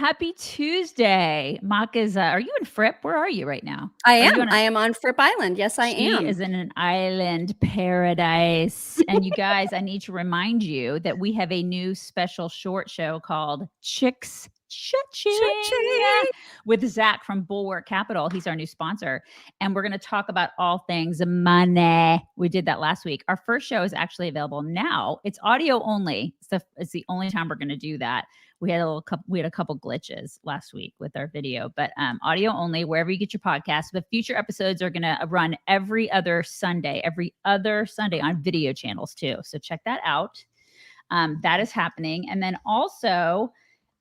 Happy Tuesday. Mock is, are you in Fripp? Where are you right now? I am on Fripp Island. Yes, I She am. is in an island paradise. And you guys, I need to remind you that we have a new special short show called Chicks Cha-ching with Zach from Bulwark Capital. He's our new sponsor. And we're going to talk about all things money. We did that last week. Our first show is actually available now. It's audio only. It's the only time we're going to do that. We had a couple glitches last week with our video, but audio only wherever you get your podcast. The future episodes are going to run every other Sunday on video channels too. So check that out. That is happening. And then also,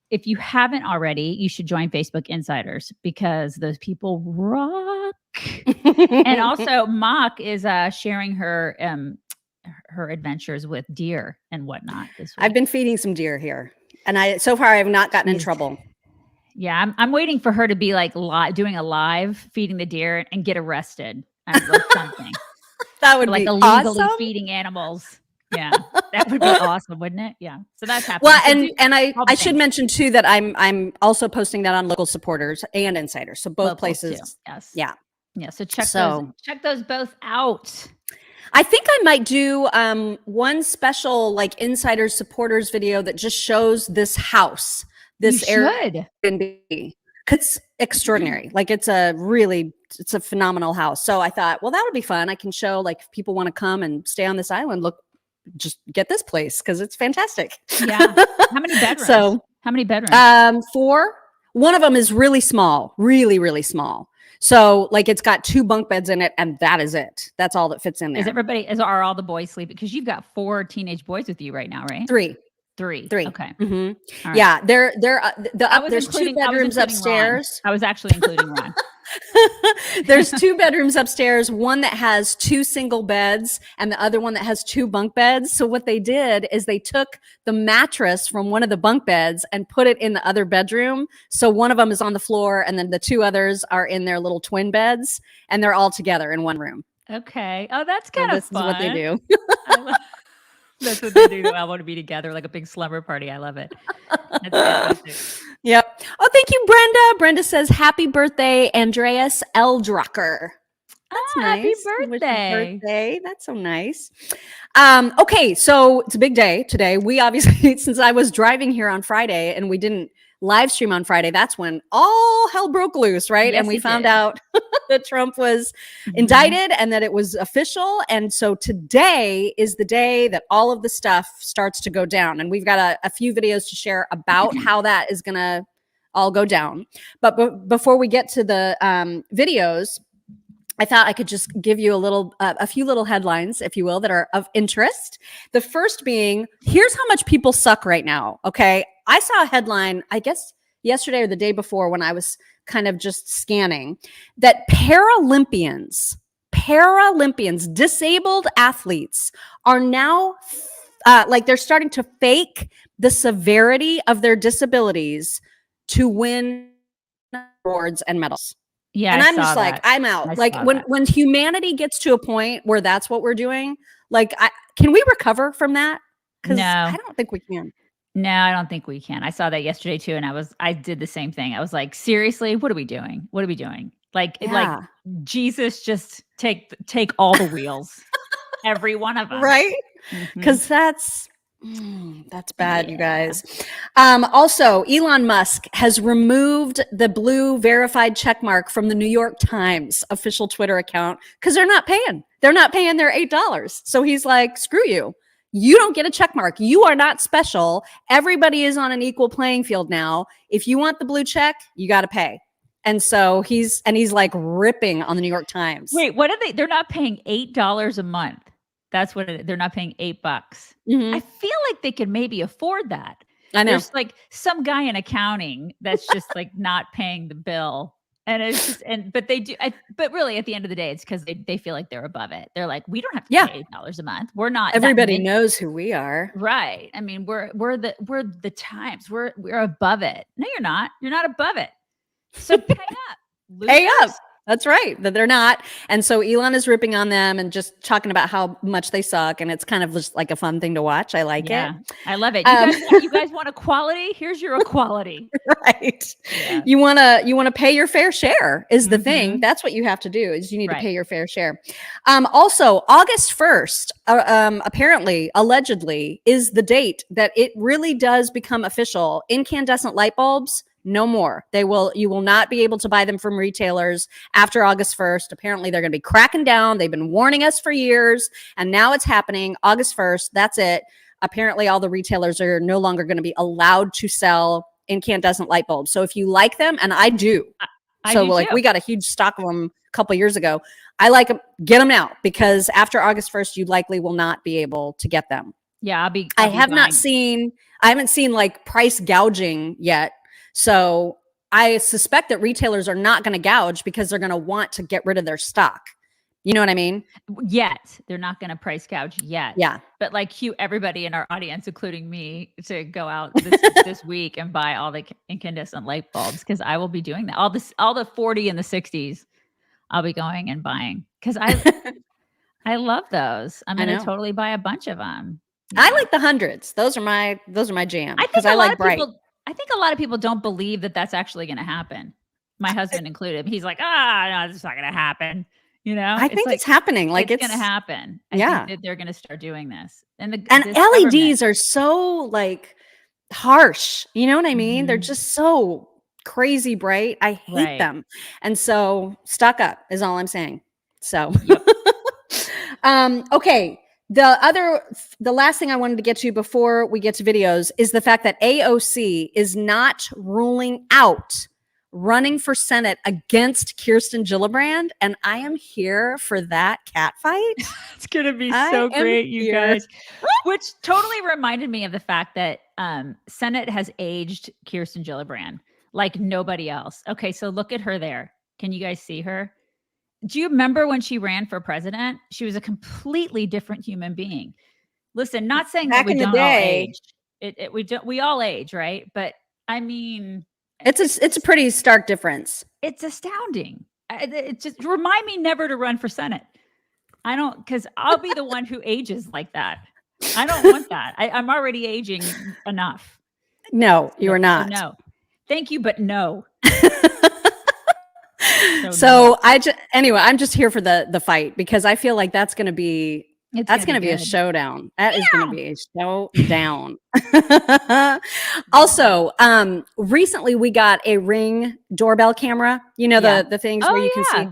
if you haven't already, you should join Facebook Insiders because those people rock. And also, Mock is sharing her adventures with deer and whatnot this week. I've been feeding some deer here, and so far I have not gotten in trouble. Yeah, I'm waiting for her to be like doing a live feeding the deer and get arrested or something. That would like be illegally awesome. Feeding animals. Yeah, that would be awesome, wouldn't it? Yeah. So that's happening. Well, and I should mention too that I'm also posting that on local supporters and insiders. So both Local places. Too. Yes. Yeah. Yeah. So check those both out. I think I might do one special like insiders supporters video that just shows this house, this Airbnb. It's extraordinary. Like it's a phenomenal house. So I thought, well, that would be fun. I can show like if people want to come and stay on this island, just get this place because it's fantastic. Yeah. How many bedrooms? How many bedrooms? 4. One of them is really small, really, really small. So like it's got 2 bunk beds in it and that is it. That's all that fits in there. Are all the boys sleeping? Because you've got 4 teenage boys with you right now, right? 3. Okay. Mm-hmm. Right. Yeah. There's 2 bedrooms upstairs. I was actually including Ron. There's 2 bedrooms upstairs, one that has 2 single beds and the other one that has 2 bunk beds. So what they did is they took the mattress from one of the bunk beds and put it in the other bedroom. So one of them is on the floor and then the 2 others are in their little twin beds and they're all together in one room. Okay. Oh, that's kind of fun. This is what they do. That's what they do. I want to be together like a big slumber party. I love it. That's fantastic. Yep. Oh, thank you, Brenda. Brenda says, happy birthday, Andreas L. Drucker. That's nice. Happy birthday. That's so nice. Okay, so it's a big day today. We obviously, since I was driving here on Friday and we didn't live stream on Friday, that's when all hell broke loose, right? Yes, and we found out that Trump was indicted and that it was official. And so today is the day that all of the stuff starts to go down. And we've got a few videos to share about how that is going to all go down. But before we get to the videos, I thought I could just give you a few little headlines, if you will, that are of interest. The first being, here's how much people suck right now. Okay. I saw a headline, I guess yesterday or the day before when I was kind of just scanning, that Paralympians, disabled athletes are now they're starting to fake the severity of their disabilities to win awards and medals. Yeah. And I'm just like, I'm out. Like when humanity gets to a point where that's what we're doing, like, can we recover from that? No, I don't think we can. No, I don't think we can. I saw that yesterday too. And I did the same thing. I was like, seriously, what are we doing? Like Jesus, just take all the wheels, every one of them. Right. Because that's bad, you guys. Also, Elon Musk has removed the blue verified check mark from the New York Times official Twitter account because they're not paying. They're not paying their $8. So he's like, screw you. You don't get a check mark. You are not special. Everybody is on an equal playing field now. If you want the blue check, you got to pay. And so he's like ripping on the New York Times. Wait, what are they? They're not paying $8 a month. That's what they're not paying $8. I feel like they could maybe afford that. I know. There's like some guy in accounting that's just like not paying the bill. And it's just, but they do, but really at the end of the day, it's because they feel like they're above it. They're like, we don't have to pay $8 a month. We're not. Everybody knows who we are. Right. I mean, we're the Times. We're above it. No, you're not. You're not above it. So pay up. Pay up. That's right. That they're not. And so Elon is ripping on them and just talking about how much they suck. And it's kind of just like a fun thing to watch. I like it. I love it. You guys want equality? Here's your equality. Right. Yeah. You want to pay your fair share is the thing. That's what you have to do is you need to pay your fair share. Also, August 1st, apparently, allegedly, is the date that it really does become official. Incandescent light bulbs, no more. You will not be able to buy them from retailers after August 1st. Apparently, they're going to be cracking down. They've been warning us for years, and now it's happening. August 1st, that's it. Apparently, all the retailers are no longer going to be allowed to sell incandescent light bulbs. So if you like them, and I do, we got a huge stock of them a couple years ago. I like them. Get them now, because after August 1st, you likely will not be able to get them. Yeah, I haven't seen like price gouging yet. So I suspect that retailers are not going to gouge because they're going to want to get rid of their stock. You know what I mean? Yet. They're not going to price gouge yet. Yeah. But like cue everybody in our audience, including me, to go out this week and buy all the incandescent light bulbs, because I will be doing that. All the 40 and the 60s, I'll be going and buying, because I love those. I'm going to totally buy a bunch of them. Yeah. I like the hundreds. Those are my jam. Because I like bright. I think a lot of people don't believe that that's actually going to happen. My husband included. He's like, no, it's not going to happen. You know, I think it's happening. Like it's going to happen. I think that they're going to start doing this. And LEDs are so like harsh. You know what I mean? They're just so crazy bright. I hate them. And so stock up is all I'm saying. So, okay. The last thing I wanted to get to before we get to videos is the fact that AOC is not ruling out running for Senate against Kirsten Gillibrand, and I am here for that cat fight. It's gonna be so great, you guys. Which totally reminded me of the fact that Senate has aged Kirsten Gillibrand like nobody else. Okay, so look at her there. Can you guys see her? Do you remember when she ran for president? She was a completely different human being. Listen, not saying that we don't all age. We all age, right? But I mean, it's a pretty stark difference. It's astounding. It just remind me never to run for Senate. I don't, because I'll be the one who ages like that. I don't want that. I'm already aging enough. No, you are not. No, thank you, but no. So I'm just here for the fight, because I feel like that's going to be a showdown. That is going to be a showdown. Also, recently we got a Ring doorbell camera, the things where you can see.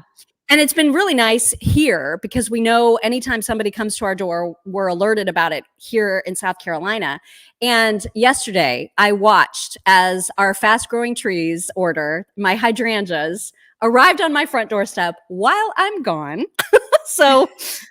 And it's been really nice here, because we know anytime somebody comes to our door, we're alerted about it here in South Carolina. And yesterday I watched as our fast growing trees order, my hydrangeas, arrived on my front doorstep while I'm gone. So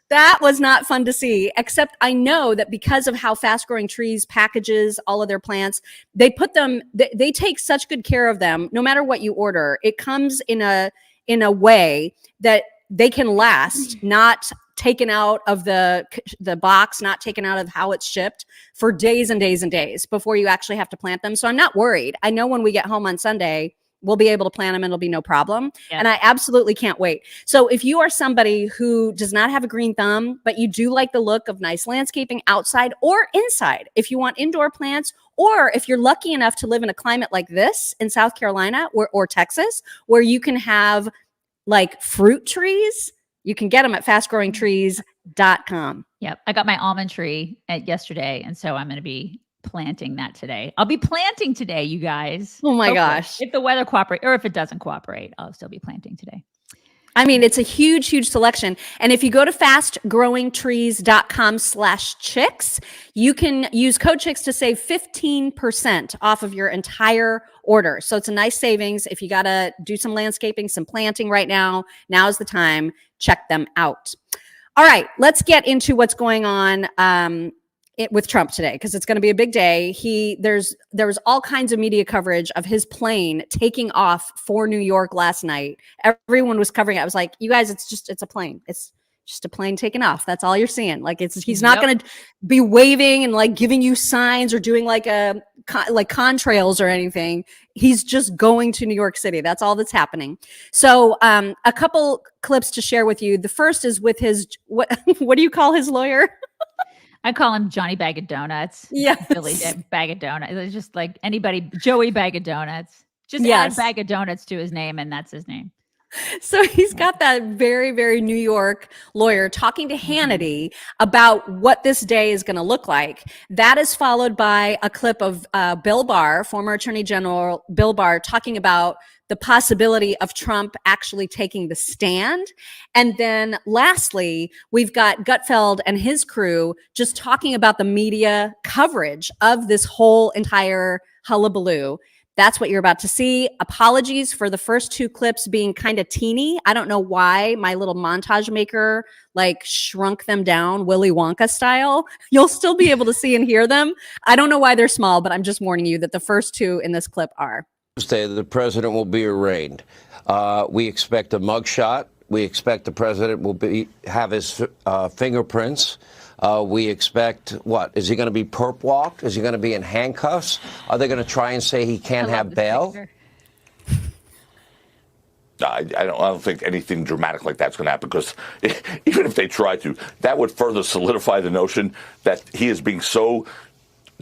that was not fun to see, except I know that because of how Fast Growing Trees packages all of their plants, they put them, they take such good care of them. No matter what you order, it comes in a way that they can last, not taken out of the box, not taken out of how it's shipped, for days and days and days before you actually have to plant them. So I'm not worried. I know when we get home on Sunday, we'll be able to plant them and it'll be no problem. Yeah. And I absolutely can't wait. So if you are somebody who does not have a green thumb, but you do like the look of nice landscaping outside or inside, if you want indoor plants, or if you're lucky enough to live in a climate like this in South Carolina or Texas, where you can have like fruit trees, you can get them at fastgrowingtrees.com. Yep. I got my almond tree yesterday. And so I'm going to be planting that today. I'll be planting today, you guys. Oh my gosh. If the weather cooperates, or if it doesn't cooperate, I'll still be planting today. I mean, it's a huge, huge selection. And if you go to fastgrowingtrees.com/chicks, you can use code chicks to save 15% off of your entire order. So it's a nice savings. If you got to do some landscaping, some planting right now, now's the time. Check them out. All right, let's get into what's going on with Trump today, because it's going to be a big day. There was all kinds of media coverage of his plane taking off for New York last night. Everyone was covering it. I was like, you guys, it's a plane. just a plane taking off. That's all you're seeing. Like he's not going to be waving and like giving you signs or doing like contrails or anything. He's just going to New York City. That's all that's happening. So a couple clips to share with you. The first is with his, what do you call his lawyer? I call him Johnny Bag of Donuts. Yeah. Billy Bag of Donuts. It's just like anybody, Joey Bag of Donuts. Just add Bag of Donuts to his name and that's his name. So he's got that very, very New York lawyer talking to Hannity about what this day is going to look like. That is followed by a clip of Bill Barr, former Attorney General Bill Barr, talking about the possibility of Trump actually taking the stand. And then lastly, we've got Gutfeld and his crew just talking about the media coverage of this whole entire hullabaloo. That's what you're about to see. Apologies for the first two clips being kind of teeny. I don't know why my little montage maker like shrunk them down Willy Wonka style. You'll still be able to see and hear them. I don't know why they're small, but I'm just warning you that the first two in this clip are. Tuesday, the president will be arraigned. We expect a mugshot. We expect the president will have his fingerprints. We expect what? Is he going to be perp walked? Is he going to be in handcuffs? Are they going to try and say he can't have bail? I don't think anything dramatic like that's going to happen, because even if they try to, that would further solidify the notion that he is being so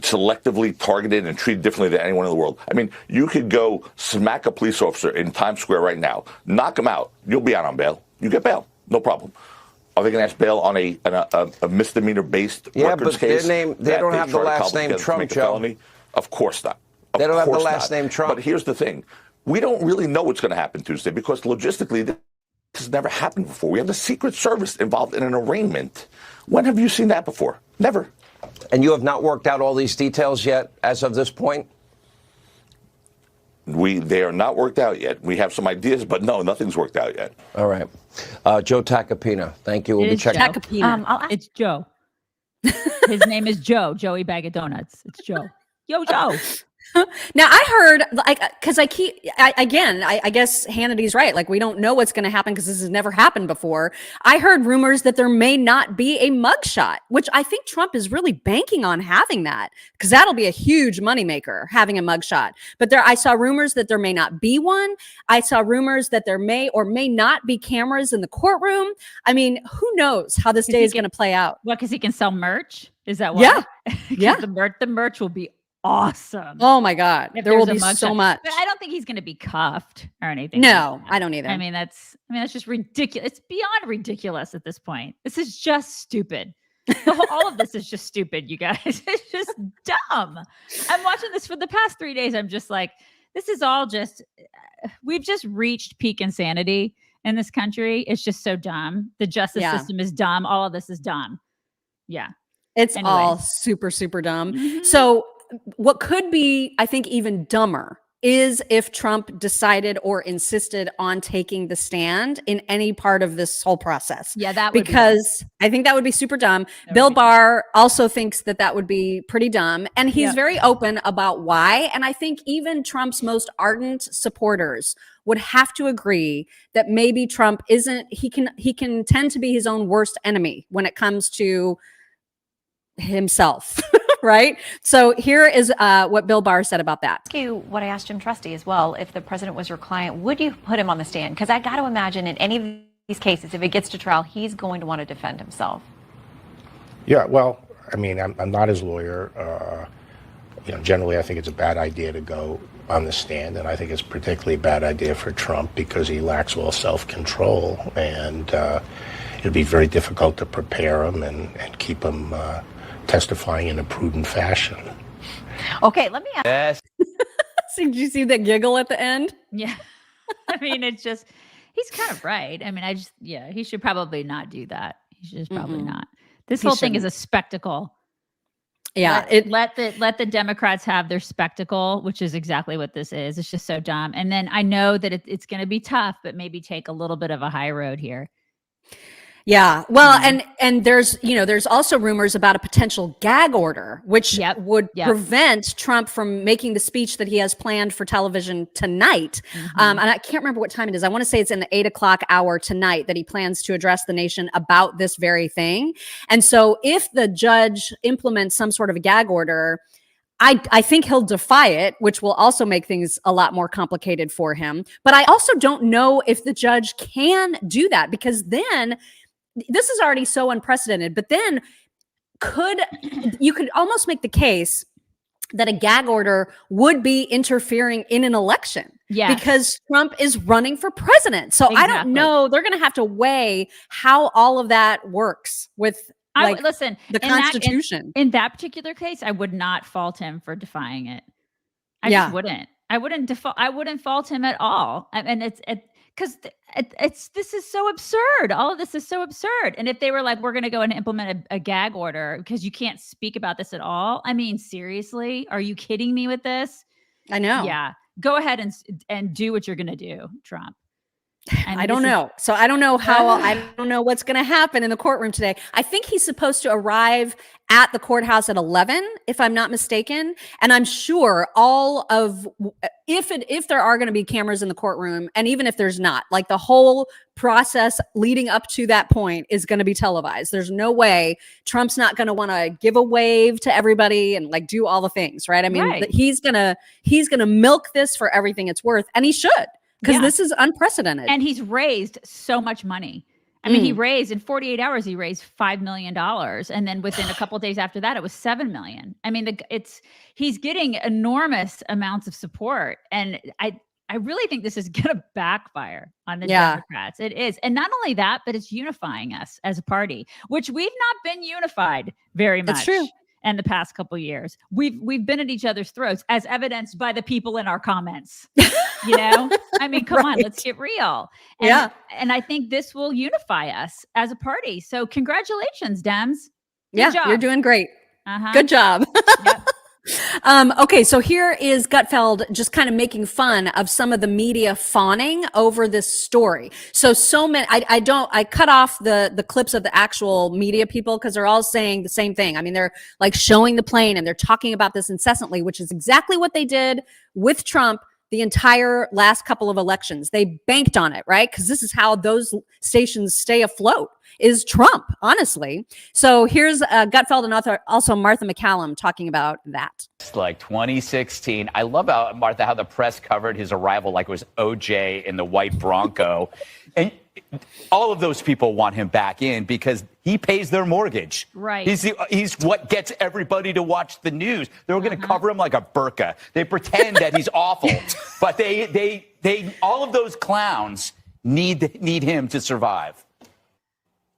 selectively targeted and treated differently than anyone in the world. I mean, you could go smack a police officer in Times Square right now, knock him out, you'll be out on bail. You get bail, no problem. Are they going to ask bail on a misdemeanor-based records case? They don't have the last name Trump, Joe. Of course not. They don't have the last name Trump. But here's the thing. We don't really know what's going to happen Tuesday, because logistically, this has never happened before. We have the Secret Service involved in an arraignment. When have you seen that before? Never. And you have not worked out all these details yet as of this point? They are not worked out yet. We have some ideas, but no, nothing's worked out yet. All right. Joe Tacopina, thank you. We'll be checking. It's Joe. His name is Joe. Joey Bag of Donuts. It's Joe. Yo, Joe. Now I heard, like, because I guess Hannity's right. Like, we don't know what's going to happen because this has never happened before. I heard rumors that there may not be a mugshot, which I think Trump is really banking on having that, because that'll be a huge moneymaker, having a mugshot. But I saw rumors that there may not be one. I saw rumors that there may or may not be cameras in the courtroom. I mean, who knows how this day is going to play out? What? Because he can sell merch? Is that why? Yeah. Yeah. The merch will be awesome. Oh my God. There will be so much. But I don't think he's going to be cuffed or anything. No, I don't either. I mean, that's just ridiculous. It's beyond ridiculous at this point. This is just stupid. All of this is just stupid, you guys. It's just dumb. I'm watching this for the past 3 days. I'm just like, this is all just, we've just reached peak insanity in this country. It's just so dumb. The justice system is dumb. All of this is dumb. Yeah. It's all super, super dumb. Mm-hmm. So what could be, I think, even dumber is if Trump decided or insisted on taking the stand in any part of this whole process. Yeah, that would because I think that would be super dumb. Bill Barr also thinks that would be pretty dumb, and he's very open about why. And I think even Trump's most ardent supporters would have to agree that maybe Trump he can tend to be his own worst enemy when it comes to himself. Right? So here is what Bill Barr said about that. Ask you what I asked Jim Trusty as well. If the president was your client, would you put him on the stand? Because I got to imagine in any of these cases, if it gets to trial, he's going to want to defend himself. Yeah, well, I mean, I'm not his lawyer. Generally, I think it's a bad idea to go on the stand, and I think it's particularly a bad idea for Trump because he lacks all self-control, and it'd be very difficult to prepare him and keep him testifying in a prudent fashion. Okay, let me ask. Did you see that giggle at the end? Yeah. I mean, it's just, he's kind of right. I mean, he should probably not do that. He should just probably not. This whole thing is a spectacle. Yeah. Let the Democrats have their spectacle, which is exactly what this is. It's just so dumb. And then I know that it's going to be tough, but maybe take a little bit of a high road here. Yeah. Well, and there's also rumors about a potential gag order, which would prevent Trump from making the speech that he has planned for television tonight. And I can't remember what time it is. I want to say it's in the 8 o'clock hour tonight that he plans to address the nation about this very thing. And so if the judge implements some sort of a gag order, I think he'll defy it, which will also make things a lot more complicated for him. But I also don't know if the judge can do that, because then this is already so unprecedented. But then you could almost make the case that a gag order would be interfering in an election. Yeah, because Trump is running for president. So I don't know. They're going to have to weigh how all of that works with listen, the Constitution. In that particular case, I would not fault him for defying it. I just wouldn't. I wouldn't fault him at all. And this is so absurd. All of this is so absurd. And if they were like, we're going to go and implement a gag order because you can't speak about this at all. I mean, seriously, are you kidding me with this? I know. Yeah. Go ahead and do what you're going to do, Trump. I don't know. So I don't know I don't know what's going to happen in the courtroom today. I think he's supposed to arrive at the courthouse at 11, if I'm not mistaken. And I'm sure if there are going to be cameras in the courtroom, and even if there's not, like the whole process leading up to that point is going to be televised. There's no way Trump's not going to want to give a wave to everybody and like do all the things, right? I mean, he's going to milk this for everything it's worth, and he should. Because this is unprecedented. And he's raised so much money. I mean, he raised in 48 hours, he raised $5 million. And then within a couple of days after that, it was $7 million. I mean, he's getting enormous amounts of support. And I really think this is going to backfire on the Democrats. It is. And not only that, but it's unifying us as a party, which we've not been unified very much. That's true. And the past couple of years, we've been at each other's throats, as evidenced by the people in our comments. I mean, come on, let's get real. And I think this will unify us as a party. So congratulations, Dems. Good job. You're doing great. Good job. Yep. Okay, so here is Gutfeld just kind of making fun of some of the media fawning over this story. So many, I cut off the clips of the actual media people because they're all saying the same thing. I mean, they're like showing the plane and they're talking about this incessantly, which is exactly what they did with Trump the entire last couple of elections. They banked on it, right? Because this is how those stations stay afloat, is Trump, honestly. So here's Gutfeld and also Martha McCallum talking about that. It's like 2016. I love how the press covered his arrival like it was OJ in the white Bronco. And all of those people want him back in because he pays their mortgage. Right. He's what gets everybody to watch the news. They're going to cover him like a burqa. They pretend that he's awful, but they all of those clowns need him to survive.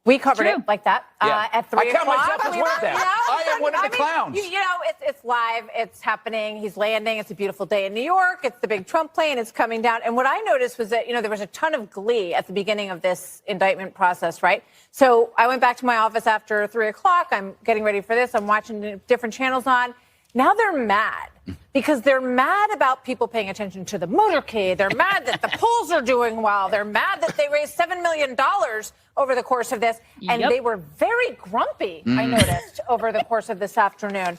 We covered it like that at 3 o'clock. I count myself as one of them. I am one of the clowns. It's live. It's happening. He's landing. It's a beautiful day in New York. It's the big Trump plane. It's coming down. And what I noticed was that, there was a ton of glee at the beginning of this indictment process, right? So I went back to my office after 3 o'clock. I'm getting ready for this. I'm watching different channels on. Now they're mad because they're mad about people paying attention to the motorcade. They're mad that the polls are doing well. They're mad that they raised $7 million over the course of this. And they were very grumpy, I noticed, over the course of this afternoon.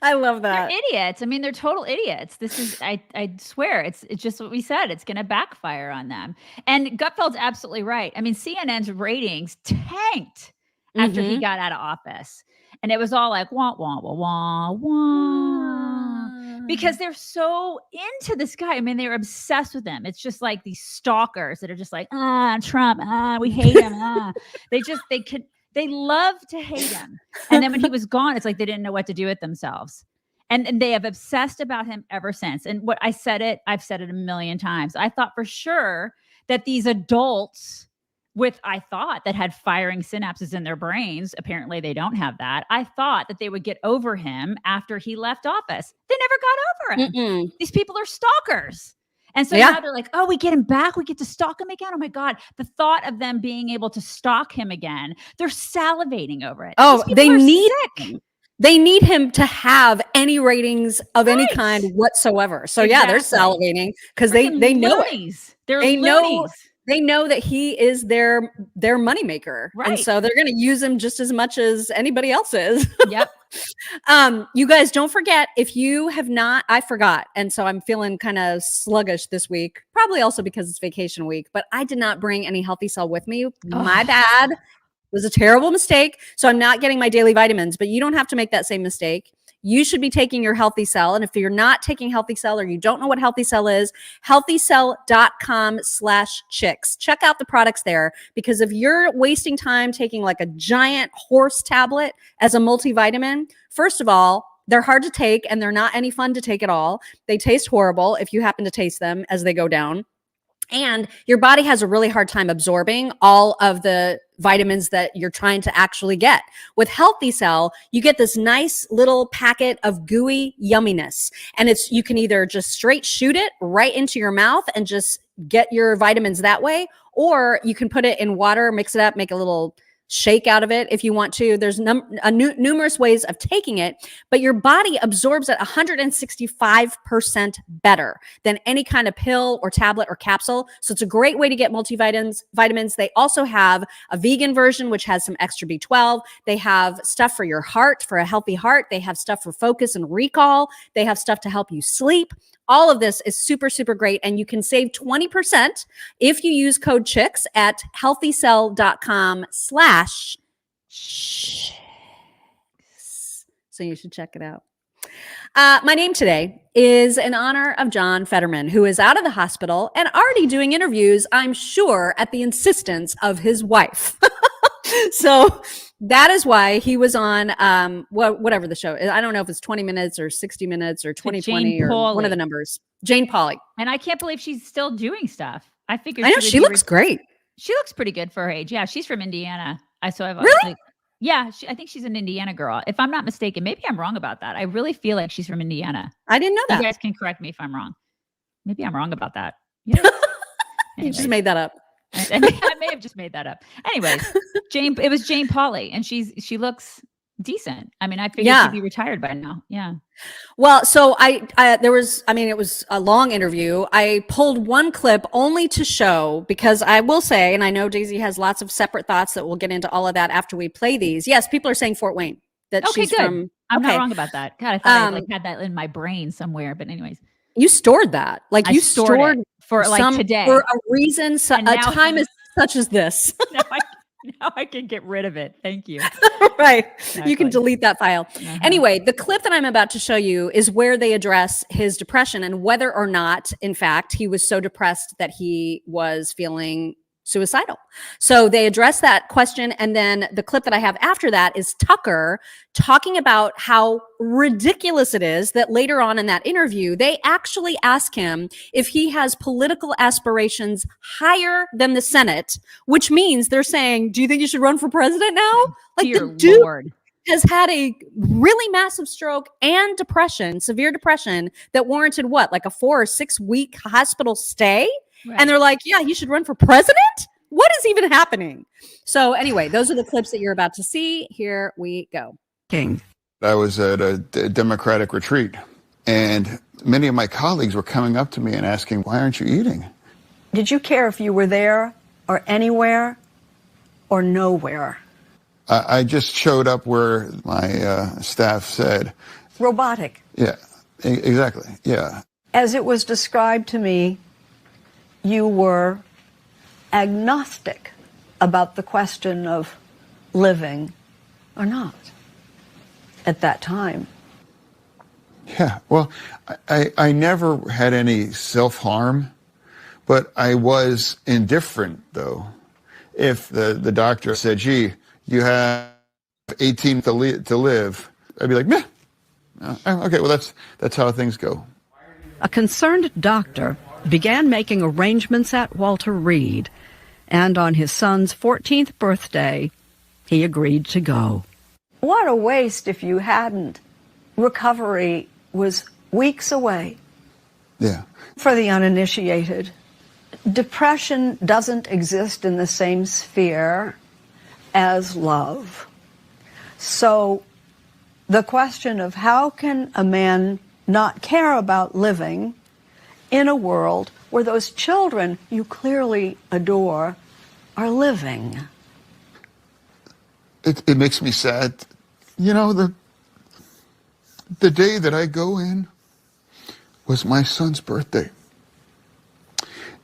I love that. They're idiots. I mean, they're total idiots. This is, I swear, it's just what we said. It's going to backfire on them. And Gutfeld's absolutely right. I mean, CNN's ratings tanked after he got out of office. And it was all like, wah, wah, wah, wah, wah. Because they're so into this guy. I mean, they're obsessed with him. It's just like these stalkers that are just like, Trump, we hate him. They love to hate him. And then when he was gone, it's like they didn't know what to do with themselves. And they have obsessed about him ever since. And I've said it a million times. I thought for sure that these adults that had firing synapses in their brains. Apparently they don't have that. I thought that they would get over him after he left office. They never got over him. These people are stalkers. And so now they're like, oh, we get him back. We get to stalk him again. Oh my God. The thought of them being able to stalk him again, they're salivating over it. Oh, they need him. They need him to have any ratings of any kind whatsoever. So they're salivating because they know it. They're they loonies. They know that he is their moneymaker. Right. And so they're going to use him just as much as anybody else is. Yep. You guys don't forget, if you have not, I forgot. And so I'm feeling kind of sluggish this week, probably also because it's vacation week, but I did not bring any Healthy Cell with me. My bad. It was a terrible mistake. So I'm not getting my daily vitamins, but you don't have to make that same mistake. You should be taking your Healthy Cell. And if you're not taking Healthy Cell or you don't know what Healthy Cell is, healthycell.com/chicks. Check out the products there, because if you're wasting time taking like a giant horse tablet as a multivitamin, first of all, they're hard to take and they're not any fun to take at all. They taste horrible if you happen to taste them as they go down. And your body has a really hard time absorbing all of the vitamins that you're trying to actually get. With Healthy Cell, you get this nice little packet of gooey yumminess. And you can either just straight shoot it right into your mouth and just get your vitamins that way, or you can put it in water, mix it up, make a little shake out of it if you want to. There's numerous ways of taking it, but your body absorbs it 165% better than any kind of pill or tablet or capsule. So it's a great way to get vitamins. They also have a vegan version, which has some extra B12. They have stuff for your heart, for a healthy heart. They have stuff for focus and recall. They have stuff to help you sleep. All of this is super, super great. And you can save 20% if you use code CHICKS at healthycell.com/chicks. So you should check it out. My name today is in honor of John Fetterman, who is out of the hospital and already doing interviews, I'm sure, at the insistence of his wife. So that is why he was on whatever the show is. I don't know if it's 20 minutes or 60 minutes or 2020 or one of the numbers. Jane Pauley. And I can't believe she's still doing stuff. I figured I know she looks great. She looks pretty good for her age. Yeah, she's from Indiana. Really? Yeah, I think she's an Indiana girl. If I'm not mistaken, maybe I'm wrong about that. I really feel like she's from Indiana. I didn't know that. You guys can correct me if I'm wrong. Maybe I'm wrong about that. Yeah. You just made that up. I may have just made that up. Anyways, it was Jane Pauley, and she looks decent. I mean, I figured she'd be retired by now. Yeah. Well, so it was a long interview. I pulled one clip only to show, because I will say, and I know Daisy has lots of separate thoughts that we'll get into all of that after we play these. Yes, people are saying Fort Wayne. That she's good. From. I'm not wrong about that. God, I thought I had that in my brain somewhere. But anyways. You stored that. Like you stored it for like today. For a reason, a time is such as this. Now I can get rid of it. Thank you. Right. Exactly. You can delete that file. Anyway, the clip that I'm about to show you is where they address his depression and whether or not, in fact, he was so depressed that he was feeling suicidal. So they address that question. And then the clip that I have after that is Tucker talking about how ridiculous it is that later on in that interview, they actually ask him if he has political aspirations higher than the Senate, which means they're saying, do you think you should run for president now? Like Dear the dude Lord. has had a really massive stroke and depression, severe depression that warranted what, like a 4 or 6 week hospital stay? Right. And they're like, yeah, you should run for president? What is even happening? So anyway, those are the clips that you're about to see. Here we go. King. I was at a Democratic retreat, and many of my colleagues were coming up to me and asking, why aren't you eating? Did you care if you were there or anywhere or nowhere? I just showed up where my staff said. Robotic. Yeah, exactly. Yeah. As it was described to me, you were agnostic about the question of living or not at that time. Yeah, well, I never had any self-harm, but I was indifferent, though. If the doctor said, gee, you have 18 to live, I'd be like, meh. Okay, well, that's how things go. A concerned doctor began making arrangements at Walter Reed, and on his son's 14th birthday, he agreed to go. What a waste if you hadn't. Recovery was weeks away. Yeah. For the uninitiated, depression doesn't exist in the same sphere as love. So the question of how can a man not care about living in a world where those children you clearly adore are living? It makes me sad. You know, the day that I go in was my son's birthday.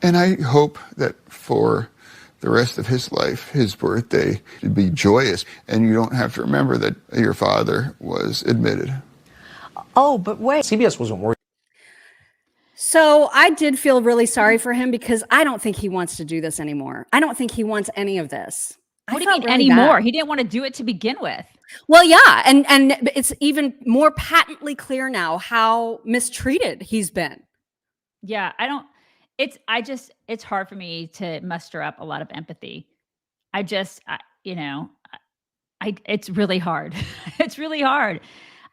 And I hope that for the rest of his life, his birthday should be joyous, and you don't have to remember that your father was admitted. Oh, but wait. CBS wasn't worried. So I did feel really sorry for him because I don't think he wants to do this anymore. I don't think he wants any of this. What do you mean anymore? He didn't want to do it to begin with. Well, yeah, and it's even more patently clear now how mistreated he's been. Yeah, it's hard for me to muster up a lot of empathy. It's really hard. It's really hard.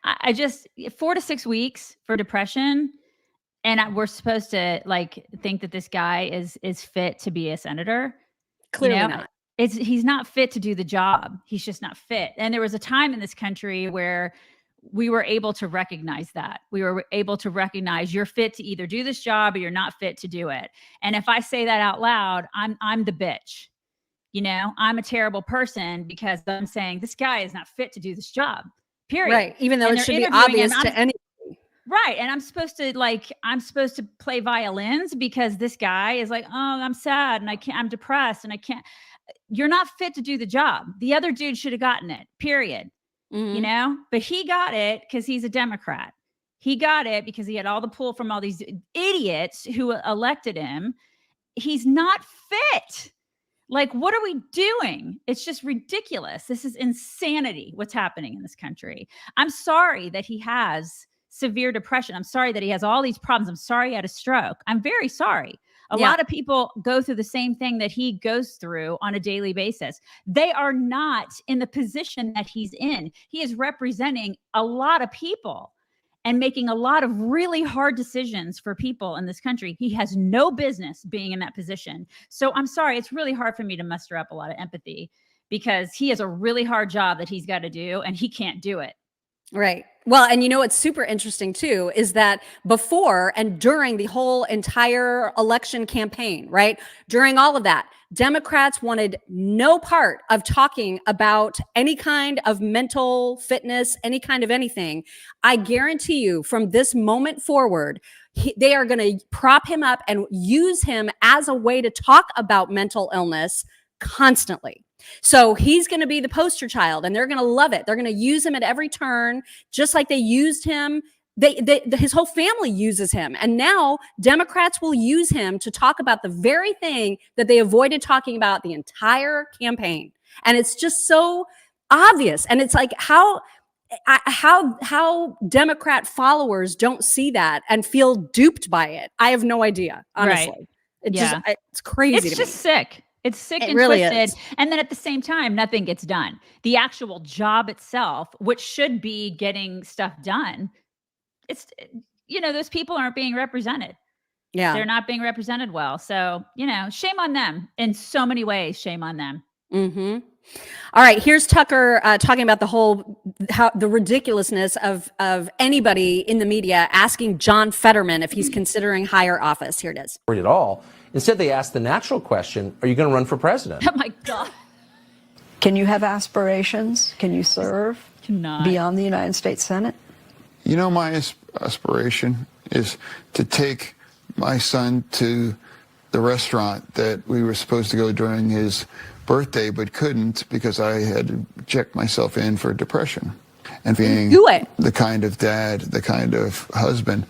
I just 4 to 6 weeks for depression, and we're supposed to like think that this guy is fit to be a senator. Clearly not. He's not fit to do the job. He's just not fit. And there was a time in this country where we were able to recognize that. We were able to recognize you're fit to either do this job or you're not fit to do it. And if I say that out loud, I'm the bitch. You know, I'm a terrible person because I'm saying this guy is not fit to do this job. Period. Right. Even though And it they're should be interviewing obvious him. to anybody. Right. And I'm supposed to play violins because this guy is like, oh, I'm sad and I'm depressed and I can't. You're not fit to do the job. The other dude should have gotten it, period. You know, but he got it because he's a Democrat. He got it because he had all the pull from all these idiots who elected him. He's not fit. Like, what are we doing? It's just ridiculous. This is insanity what's happening in this country. I'm sorry that he has severe depression. I'm sorry that he has all these problems. I'm sorry he had a stroke. I'm very sorry. A lot of people go through the same thing that he goes through on a daily basis. They are not in the position that he's in. He is representing a lot of people and making a lot of really hard decisions for people in this country. He has no business being in that position. So I'm sorry, it's really hard for me to muster up a lot of empathy because he has a really hard job that he's got to do and he can't do it. Right. Well, and you know what's super interesting too is that before and during the whole entire election campaign, right? During all of that, Democrats wanted no part of talking about any kind of mental fitness, any kind of anything. I guarantee you from this moment forward, they are going to prop him up and use him as a way to talk about mental illness constantly. So he's going to be the poster child and they're going to love it. They're going to use him at every turn, just like they used him. His whole family uses him. And now Democrats will use him to talk about the very thing that they avoided talking about the entire campaign. And it's just so obvious. And it's like how Democrat followers don't see that and feel duped by it. I have no idea, honestly. Right. It's crazy. It's just sick. It's sick and really twisted. is. And then at the same time, nothing gets done. The actual job itself, which should be getting stuff done, it's, you know, those people aren't being represented. Yeah. They're not being represented well. So, you know, shame on them in so many ways. Shame on them. Mm-hmm. All right. Here's Tucker talking about the ridiculousness of anybody in the media asking John Fetterman if he's considering higher office. Here it is. At all. Instead, they asked the natural question, are you going to run for president? Oh, my God. Can you have aspirations? Can you serve beyond the United States Senate? You know, my aspiration is to take my son to the restaurant that we were supposed to go during his birthday, but couldn't because I had to check myself in for depression. And being the kind of dad, the kind of husband,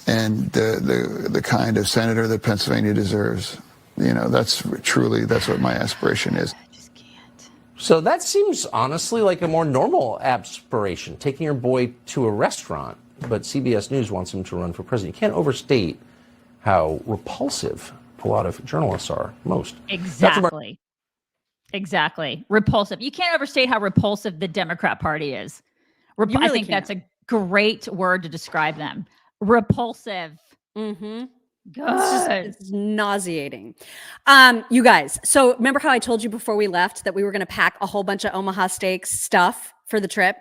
and the kind of senator that Pennsylvania deserves. You know, that's what my aspiration is. I just can't. So that seems honestly like a more normal aspiration, taking your boy to a restaurant. But CBS News wants him to run for president. You can't overstate how repulsive a lot of journalists are, most. Exactly. Exactly. Repulsive. You can't overstate how repulsive the Democrat Party is. I think that's a great word to describe them. Repulsive. Mm-hmm. Good. It's nauseating. You guys, so remember how I told you before we left that we were going to pack a whole bunch of Omaha Steaks stuff for the trip?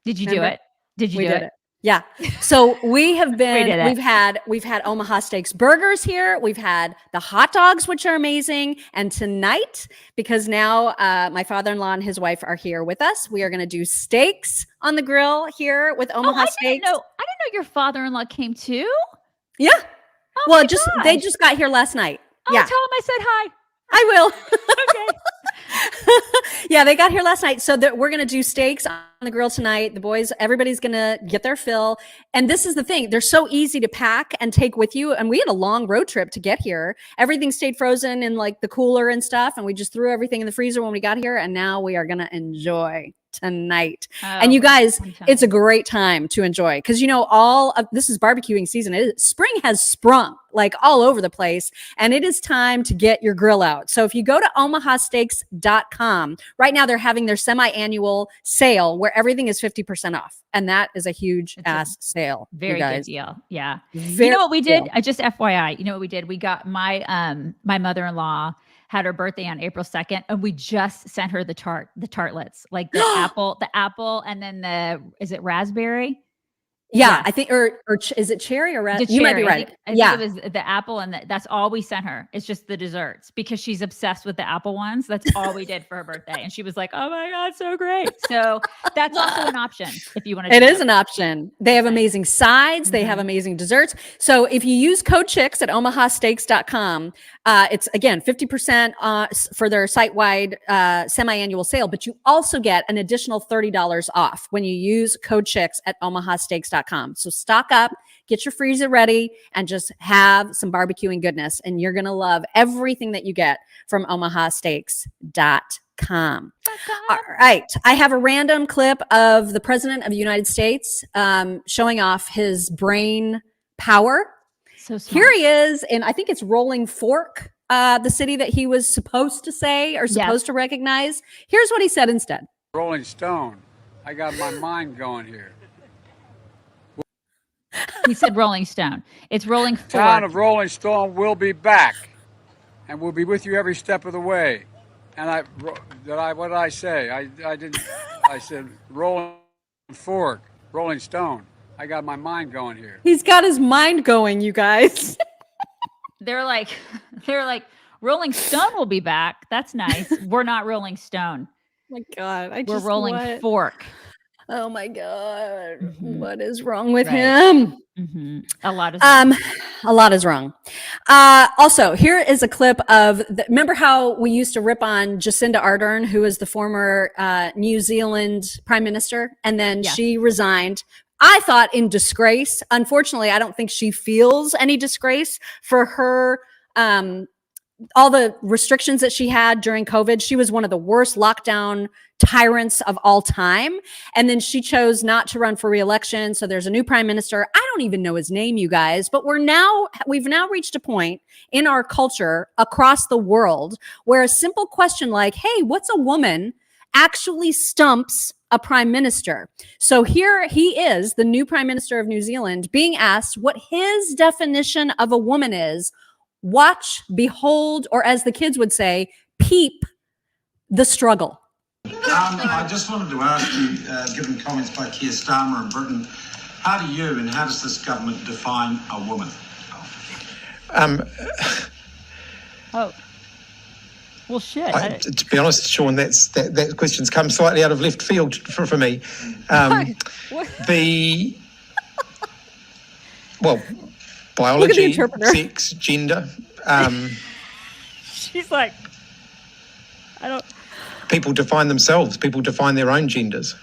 Did you do it? Did you do it? Yeah. So we've it. had Omaha Steaks burgers here. We've had the hot dogs, which are amazing. And tonight, because now my father-in-law and his wife are here with us, we are going to do steaks on the grill here with Omaha Steaks. I didn't know your father-in-law came too. Yeah. Oh well, my they gosh. just got here last night. Oh, Yeah. tell him I said hi. I will. Okay. Yeah, they got here last night. So we're going to do steaks on the grill tonight. The boys, everybody's going to get their fill. And this is the thing. They're so easy to pack and take with you. And we had a long road trip to get here. Everything stayed frozen in like the cooler and stuff. And we just threw everything in the freezer when we got here. And now we are going to enjoy tonight. And you guys, it's a great time to enjoy because, you know, this is barbecuing season. Spring has sprung like all over the place, and it is time to get your grill out. So if you go to omahasteaks.com, right now they're having their semi-annual sale where everything is 50% off. And that is a huge sale. Very good deal. Yeah. Very you know what we did? cool. Just FYI, you know what we did? We got my mother-in-law had her birthday on April 2nd, and we just sent her the tartlets, like the apple, and then is it raspberry? Yeah, I think, or is it cherry or raspberry? You might be right. I think it was the apple, and that's all we sent her. It's just the desserts because she's obsessed with the apple ones. That's all we did for her birthday, and she was like, "Oh my god, so great!" So that's also an option if you want to. It is an option. They have amazing sides. They have amazing desserts. So if you use code CHICKS at omahasteaks.com, it's again 50% for their site-wide semi-annual sale. But you also get an additional $30 off when you use code CHICKS at omahasteaks.com. So stock up, get your freezer ready, and just have some barbecuing goodness. And you're going to love everything that you get from omahasteaks.com. All right. I have a random clip of the President of the United States showing off his brain power. So smart. Here he is, and I think it's Rolling Fork, the city that he was supposed to say or supposed to recognize. Here's what he said instead. Rolling Stone. I got my mind going here. He said Rolling Stone. It's Rolling Fork. Town of Rolling Stone will be back, and we'll be with you every step of the way. And what did I say? I didn't. I said Rolling Fork, Rolling Stone. I got my mind going here. He's got his mind going, you guys. They're like, Rolling Stone will be back. That's nice. We're not Rolling Stone. My God, we're Rolling Fork. Oh my God. What is wrong with him? A lot is wrong. A lot is wrong. Also, here is a clip of remember how we used to rip on Jacinda Ardern, who is the former New Zealand prime minister, and then she resigned. I thought in disgrace. Unfortunately, I don't think she feels any disgrace for her all the restrictions that she had during COVID. She was one of the worst lockdown tyrants of all time. And then she chose not to run for re-election. So there's a new prime minister. I don't even know his name, you guys, but we've now reached a point in our culture across the world where a simple question like, hey, what's a woman, actually stumps a prime minister. So here he is, the new prime minister of New Zealand, being asked what his definition of a woman is. Watch, behold, or as the kids would say, peep the struggle. I just wanted to ask you, given comments by Keir Starmer in Britain, how do you and how does this government define a woman? Well, shit. To be honest, Sean, that question's come slightly out of left field for me. Biology, sex, gender. She's like, I don't. People define themselves. People define their own genders.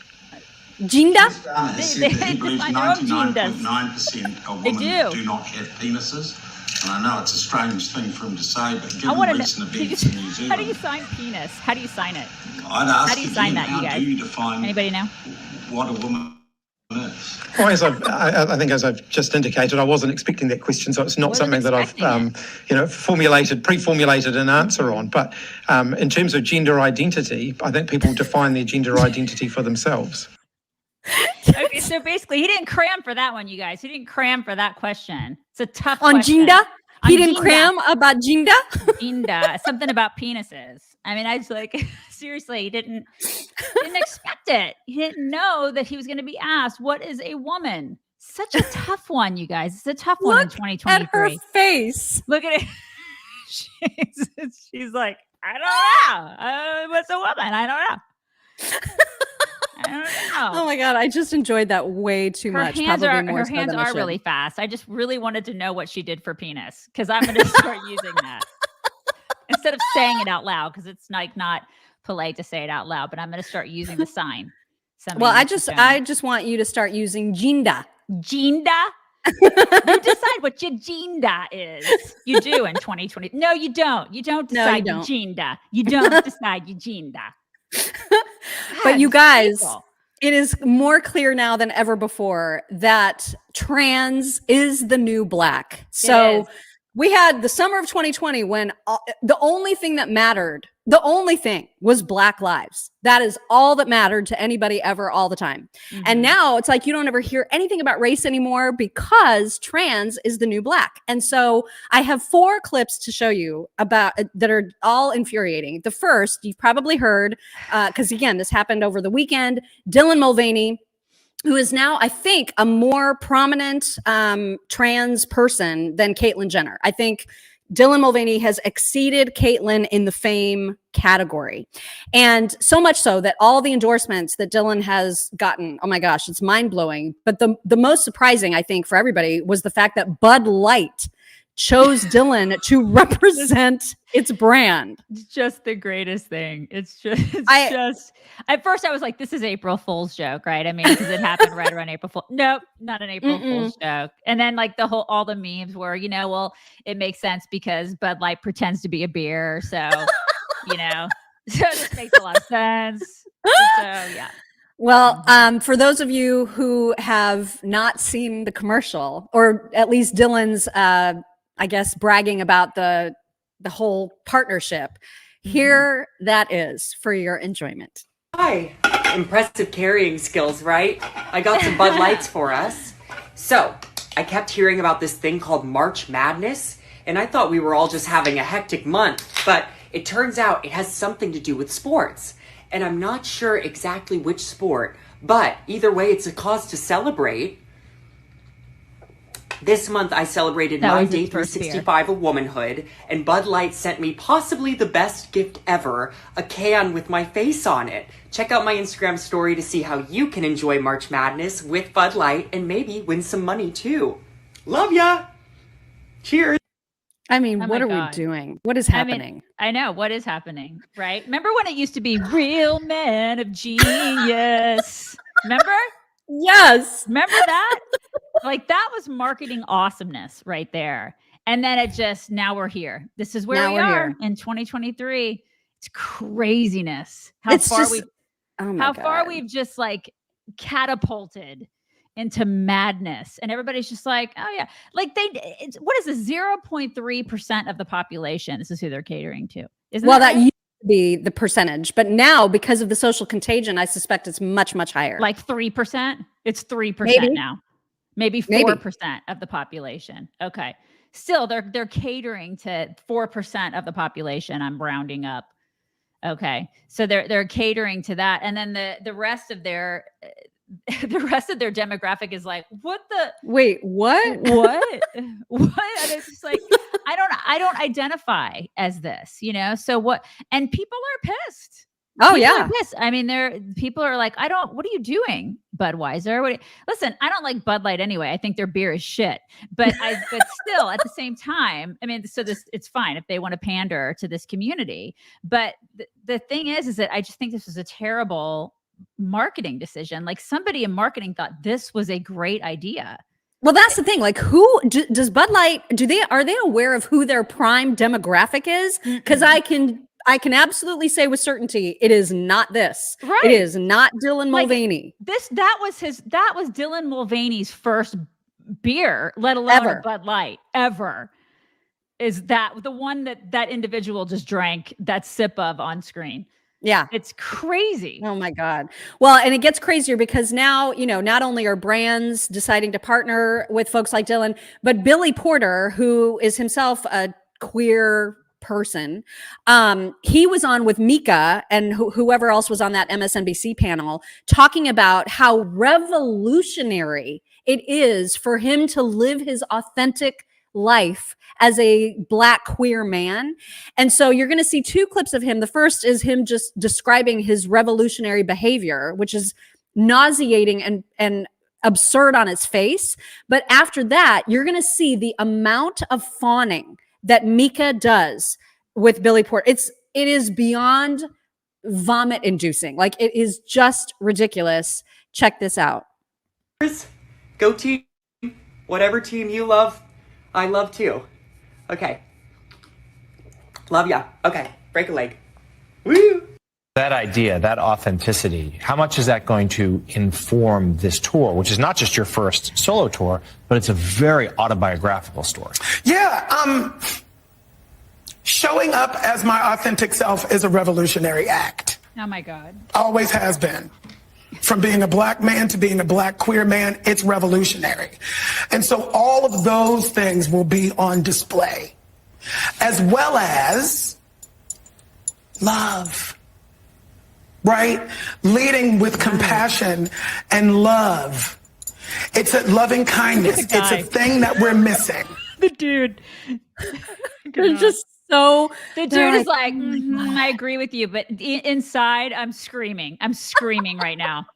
Gender? He believes 99.9% of women do not have penises. And I know it's a strange thing for him to say, but given recent events in New Zealand... How do you sign penis? How do you sign it? I'd ask how do you sign that, you guys? How do you define anybody know? What a woman is? Well, I think as I've just indicated, I wasn't expecting that question, so it's not something that I've pre-formulated an answer on. But in terms of gender identity, I think people define their gender identity for themselves. Okay, so basically, he didn't cram for that one, you guys. He didn't cram for that question. It's a tough on question. Gender. He didn't cram about gender. Gender, something about penises. I mean, I was like, seriously, he didn't expect it. He didn't know that he was going to be asked, "What is a woman?" Such a tough one, you guys. It's a tough one in 2023. At her face. Look at it. She's like, I don't know. What's a woman? I don't know. I don't know. Oh my God, I just enjoyed that way too much. Her hands are really fast. I just really wanted to know what she did for penis, because I'm going to start using that instead of saying it out loud, because it's like not polite to say it out loud. But I'm going to start using the sign. Well, I just want you to start using Jinda. Jinda. You decide what your Jinda is. You do in 2020. No, you don't. You don't decide your Jinda. You don't decide your Jinda. But you guys, it is more clear now than ever before that trans is the new black. So we had the summer of 2020 when the only thing that mattered, the only thing was Black lives. That is all that mattered to anybody ever, all the time. Mm-hmm. And now it's like you don't ever hear anything about race anymore because trans is the new black. And so I have 4 clips to show you about that are all infuriating. The first, you've probably heard, because again, this happened over the weekend. Dylan Mulvaney, who is now, I think, a more prominent trans person than Caitlyn Jenner. I think Dylan Mulvaney has exceeded Caitlyn in the fame category. And so much so that all the endorsements that Dylan has gotten, oh my gosh, it's mind-blowing. But the most surprising, I think, for everybody was the fact that Bud Light chose Dylan to represent its brand. It's just the greatest thing. It's just at first I was like, this is April Fool's joke, right? I mean, because it happened right around April Fool's. Nope, not an April Fool's joke. And then like all the memes were, well, it makes sense because Bud Light pretends to be a beer. So, so this makes a lot of sense. So yeah. Well, for those of you who have not seen the commercial, or at least Dylan's, I guess, bragging about the whole partnership, here that is for your enjoyment. Hi, impressive carrying skills, right? I got some Bud Lights for us. So, I kept hearing about this thing called March Madness, and I thought we were all just having a hectic month, but it turns out it has something to do with sports. And I'm not sure exactly which sport, but either way, it's a cause to celebrate. This month, I celebrated my day 365 of womanhood, and Bud Light sent me possibly the best gift ever, a can with my face on it. Check out my Instagram story to see how you can enjoy March Madness with Bud Light and maybe win some money too. Love ya! Cheers! I mean, what are we doing? What is happening? I know. What is happening, right? Remember when it used to be Real Men of Genius? Remember? Yes. Remember that? Like, that was marketing awesomeness right there. And then now we're here. This is where we are in 2023. It's craziness. How far we've just like catapulted into madness, and everybody's just like, oh yeah, like what is this? 0.3% of the population. This is who they're catering to. That used to be the percentage, but now because of the social contagion, I suspect it's much, much higher. Like 3%. It's 3% now. Maybe 4% of the population. Okay, still they're catering to 4% of the population. I'm rounding up. Okay, so they're catering to that, and then the rest of their demographic is like, what? And it's just like, I don't identify as this, so what? And people are pissed. Pissed. I mean, people are like, what are you doing, Budweiser? Listen, I don't like Bud Light anyway. I think their beer is shit, but still at the same time, I mean, it's fine if they want to pander to this community. But the thing is that I just think this was a terrible marketing decision. Like, somebody in marketing thought this was a great idea. Well, that's the thing. Like, does Bud Light, are they aware of who their prime demographic is? Because I can absolutely say with certainty, it is not this. Right. It is not Dylan Mulvaney. That was Dylan Mulvaney's first beer, let alone a Bud Light ever. Is that the one that individual just drank that sip of on screen? Yeah. It's crazy. Oh my God. Well, and it gets crazier because now, not only are brands deciding to partner with folks like Dylan, but Billy Porter, who is himself a queer person, he was on with Mika and whoever else was on that MSNBC panel talking about how revolutionary it is for him to live his authentic life as a Black queer man. And so you're going to see two clips of him. The first is him just describing his revolutionary behavior, which is nauseating and absurd on its face. But after that, you're going to see the amount of fawning that Mika does with Billy Porter. It is beyond vomit inducing. Like, it is just ridiculous. Check this out. Go team. Whatever team you love, I love too. Okay. Love ya. Okay. Break a leg. Woo! That idea, that authenticity, how much is that going to inform this tour, which is not just your first solo tour, but it's a very autobiographical story? Yeah, showing up as my authentic self is a revolutionary act. Oh my God. Always has been. From being a Black man to being a Black queer man, it's revolutionary. And so all of those things will be on display, as well as love, right? Leading with compassion and love. It's a loving kindness. It's a thing that we're missing. The dude. They're just so... The dude is like, I agree with you, but inside, I'm screaming. I'm screaming right now.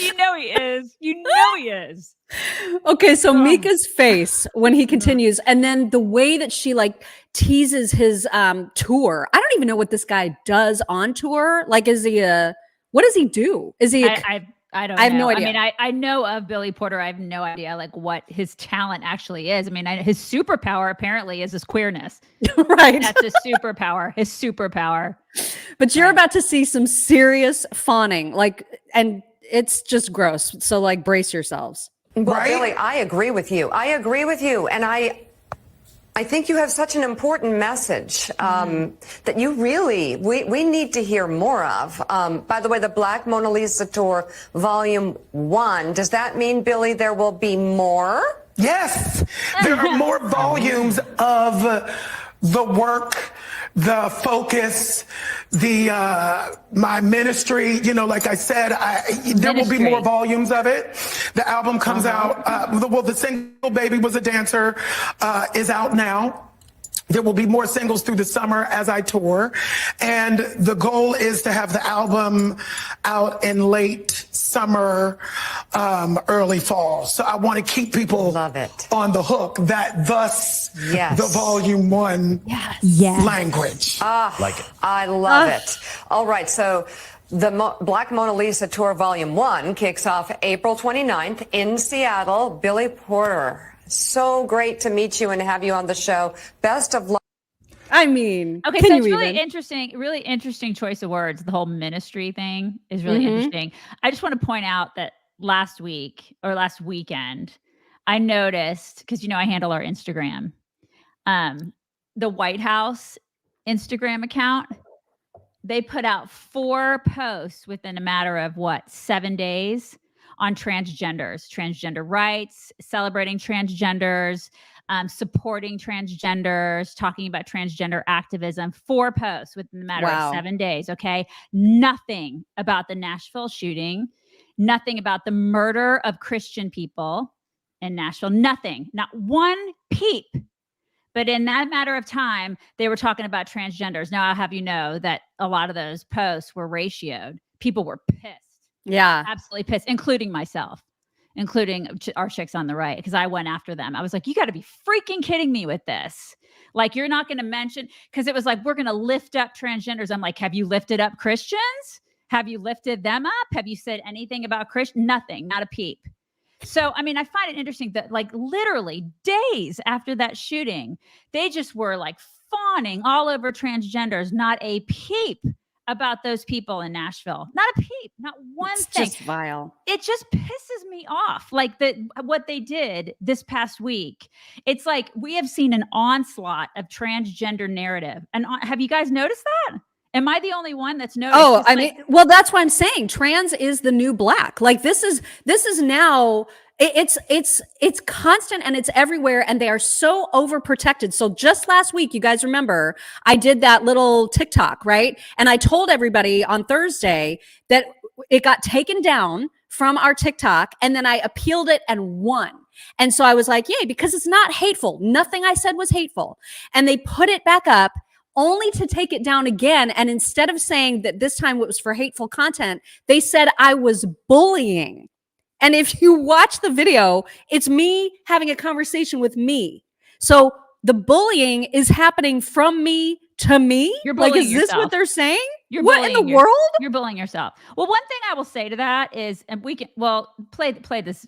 You know he is. You know he is. Okay, so Mika's face when he continues, and then the way that she like teases his tour. I don't even know what this guy does on tour. Like, is he what does he do? Is he I don't know. I have no idea. I mean, I know of Billy Porter. I have no idea like what his talent actually is. I mean, his superpower apparently is his queerness. Right. That's his superpower. His superpower. But you're about to see some serious fawning, like, and it's just gross. So like, brace yourselves. Well, Billy, I agree with you. I agree with you. And I think you have such an important message that you really, we need to hear more of. By the way, the Black Mona Lisa Tour, Volume 1, does that mean, Billy, there will be more? Yes, there are more volumes of the work, the focus, my ministry. You know, like I said, there will be more volumes of it. The album comes out. The single "Baby Was a Dancer" is out now. There will be more singles through the summer as I tour. And the goal is to have the album out in late summer, early fall. So I want to keep people on the hook, that thus the Volume 1 language. Like it. I love it. All right, so the Black Mona Lisa Tour Volume 1 kicks off April 29th in Seattle. Billy Porter, so great to meet you and have you on the show. Best of luck. I mean, okay, so it's really interesting choice of words. The whole ministry thing is really interesting. I just want to point out that last weekend, I noticed, because, you know, I handle our Instagram, the White House Instagram account, they put out 4 posts within a matter of 7 days on transgender rights, celebrating transgenders, supporting transgenders, talking about transgender activism. 4 posts within the matter of 7 days. Okay. Nothing about the Nashville shooting, nothing about the murder of Christian people in Nashville, nothing, not one peep. But in that matter of time, they were talking about transgenders. Now, I'll have you know that a lot of those posts were ratioed. People were pissed. Yeah. Absolutely pissed, including myself, including our chicks on the right, because I went after them. I was like, you got to be freaking kidding me with this. Like, you're not going to mention, because it was like, we're going to lift up transgenders. I'm like, have you lifted up Christians? Have you lifted them up? Have you said anything about Christian? Nothing, not a peep. So, I mean, I find it interesting that like literally days after that shooting, they just were like fawning all over transgenders, not a peep about those people in Nashville. Not a peep, not one thing. It's just vile. It just pisses me off. Like what they did this past week. It's like we have seen an onslaught of transgender narrative. And have you guys noticed that? Am I the only one that's noticed? Oh, I mean, well, that's why I'm saying trans is the new Black. Like, this is now, it's constant and it's everywhere, and they are so overprotected. So just last week, you guys remember, I did that little TikTok, right? And I told everybody on Thursday that it got taken down from our TikTok, and then I appealed it and won. And so I was like, yay, because it's not hateful. Nothing I said was hateful. And they put it back up only to take it down again. And instead of saying that this time it was for hateful content, they said I was bullying. And if you watch the video, it's me having a conversation with me. So the bullying is happening from me to me. You're like, bullying is this yourself. what they're saying? You're What in the bullying world? You're bullying yourself. Well, one thing I will say to that is, and we can, play this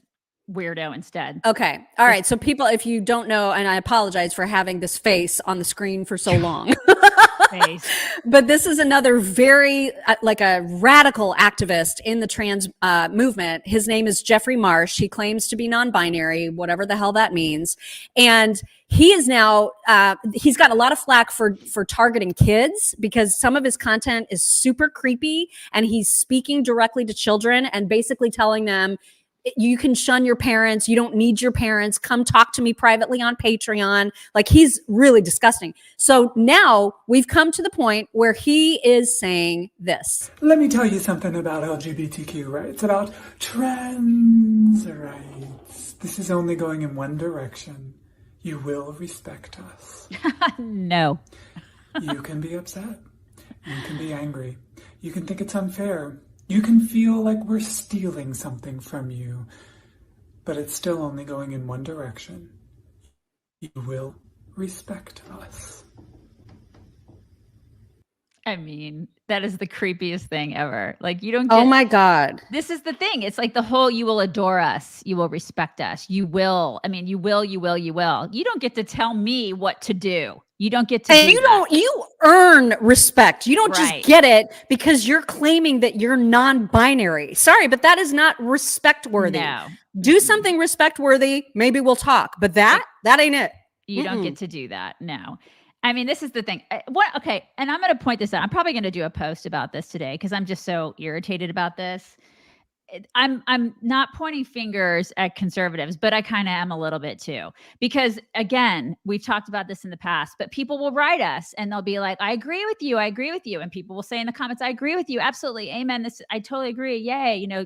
weirdo instead. Okay. All right. So people, if you don't know, and I apologize for having this face on the screen for so long, but this is another very like a radical activist in the trans movement. His name is Jeffrey Marsh. He claims to be non-binary, whatever the hell that means. And he is now, he's got a lot of flack for targeting kids because some of his content is super creepy and he's speaking directly to children and basically telling them, you can shun your parents. You don't need your parents. Come talk to me privately on Patreon. Like, he's really disgusting. So now we've come to the point where he is saying this. Let me tell you something about LGBTQ rights, about trans rights. This is only going in one direction. You will respect us. No. You can be upset. You can be angry. You can think it's unfair. You can feel like we're stealing something from you, but it's still only going in one direction. You will respect us. I mean, that is the creepiest thing ever. Like, you don't get, oh my God. This is the thing. It's like the whole, you will adore us. You will respect us. You will. I mean, you will. You don't get to tell me what to do. You don't get to. And you earn respect. You don't Right. just get it because you're claiming that you're non-binary. Sorry, but that is not respect worthy. No. Do something respect worthy. Maybe we'll talk, but that ain't it. You don't get to do that. No. I mean, this is the thing. Okay. And I'm going to point this out. I'm probably going to do a post about this today because I'm just so irritated about this. I'm not pointing fingers at conservatives, but I kind of am a little bit too, because again, we've talked about this in the past, but people will write us and they'll be like, I agree with you. I agree with you. And people will say in the comments, I agree with you. Absolutely. Amen. I totally agree. Yay. You know,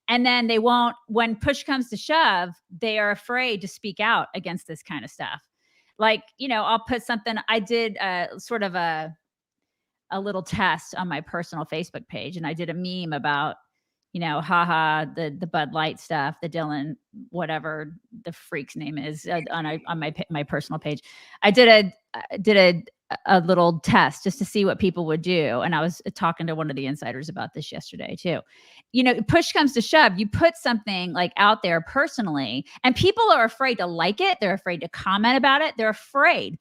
and then they won't, when push comes to shove, they are afraid to speak out against this kind of stuff. Like, you know, I'll put something, I did sort of a little test on my personal Facebook page, and I did a meme about, you know, haha, the Bud Light stuff, the Dylan, whatever the freak's name is on my personal page. I did a little test just to see what people would do. And I was talking to one of the insiders about this yesterday too. You know, push comes to shove, you put something like out there personally, and people are afraid to like it. They're afraid to comment about it. They're afraid.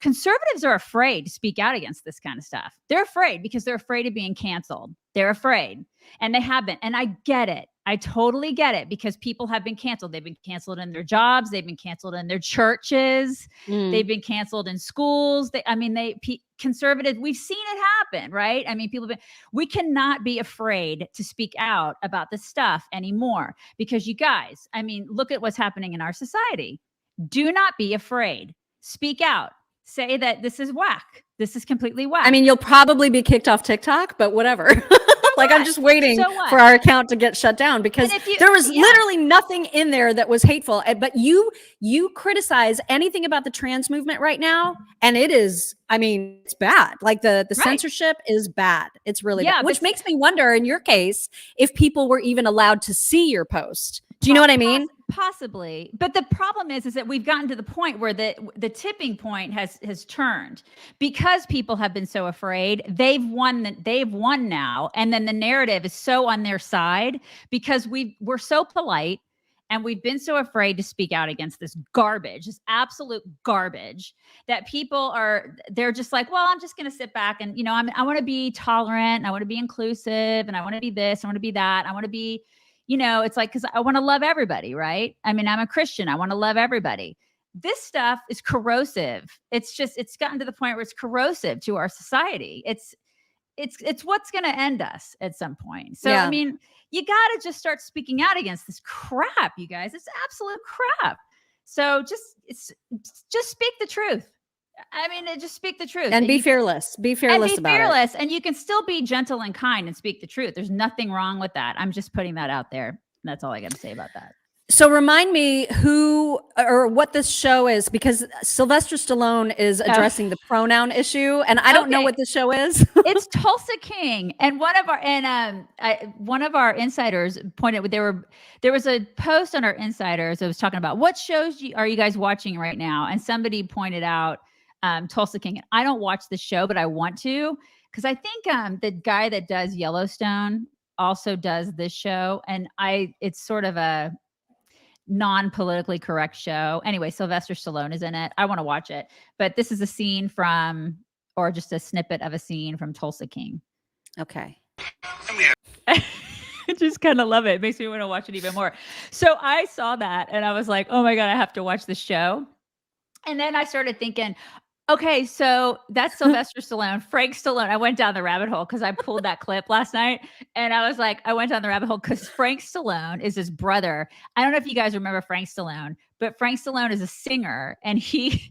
Conservatives are afraid to speak out against this kind of stuff. They're afraid because they're afraid of being canceled. They're afraid. And they have been. And I get it. I totally get it, because people have been canceled. They've been canceled in their jobs. They've been canceled in their churches. They've been canceled in schools. Conservatives, we've seen it happen, right? I mean, we cannot be afraid to speak out about this stuff anymore, because you guys, I mean, look at what's happening in our society. Do not be afraid. Speak out. Say that this is whack. This is completely whack. I mean, you'll probably be kicked off TikTok, but whatever. Like, I'm just waiting for our account to get shut down, because there was literally nothing in there that was hateful. But you criticize anything about the trans movement right now, and it is, I mean, it's bad. Like the censorship is bad. It's really bad, which makes me wonder, in your case, if people were even allowed to see your post. Do you know what I mean? Possibly. But the problem is that we've gotten to the point where the tipping point has turned, because people have been so afraid. They've won now. And then the narrative is so on their side, because we're so polite and we've been so afraid to speak out against this garbage, this absolute garbage, that they're just like, well, I'm just going to sit back and, you know, I want to be tolerant. And I want to be inclusive, and I want to be this. I want to be that. I want to be, you know, it's like, because I want to love everybody, right? I mean, I'm a Christian. I want to love everybody. This stuff is corrosive. It's gotten to the point where it's corrosive to our society. It's what's going to end us at some point. So, I mean, you got to just start speaking out against this crap, you guys. It's absolute crap. So just speak the truth. I mean, just speak the truth. And be fearless. Be fearless and be about fearless, and you can still be gentle and kind and speak the truth. There's nothing wrong with that. I'm just putting that out there. That's all I got to say about that. So remind me who or what this show is, because Sylvester Stallone is addressing the pronoun issue, and I don't know what this show is. It's Tulsa King, and one of our insiders pointed. There was a post on our insiders that was talking about what shows are you guys watching right now, and somebody pointed out Tulsa King. I don't watch the show, but I want to, because I think the guy that does Yellowstone also does this show, and it's sort of a non-politically correct show. Anyway, Sylvester Stallone is in it. I want to watch it, but this is a scene or just a snippet of a scene from Tulsa King. Okay. I just kind of love it. It makes me want to watch it even more. So I saw that and I was like, oh my God, I have to watch the show. And then I started thinking, okay, so that's Sylvester Stallone, Frank Stallone. I went down the rabbit hole because I pulled that clip last night. And I was like, I went down the rabbit hole because Frank Stallone is his brother. I don't know if you guys remember Frank Stallone, but Frank Stallone is a singer, and he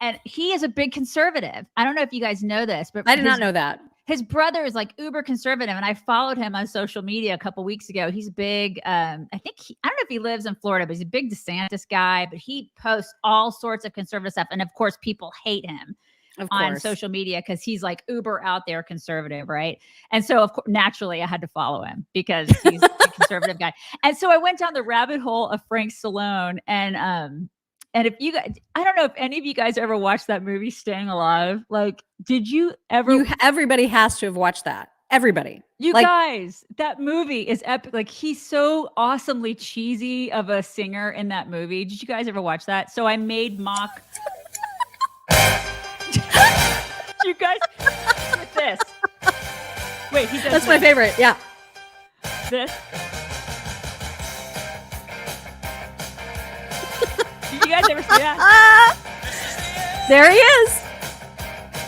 is a big conservative. I don't know if you guys know this, but I did not know that. His brother is like uber conservative, and I followed him on social media a couple weeks ago. He's big. I don't know if he lives in Florida, but he's a big DeSantis guy. But he posts all sorts of conservative stuff, and of course, people hate him on social media because he's like uber out there conservative, right? And so, of course, naturally, I had to follow him because he's a conservative guy. And so I went down the rabbit hole of Frank Stallone, and if you guys, I don't know if any of you guys ever watched that movie, Staying Alive. Like, did you ever? Everybody has to have watched that. Everybody. You guys, that movie is epic. Like, he's so awesomely cheesy of a singer in that movie. Did you guys ever watch that? So I made mock. You guys, with this. Wait, he does. That's my favorite. Yeah. This. Did you guys ever see that? There he is.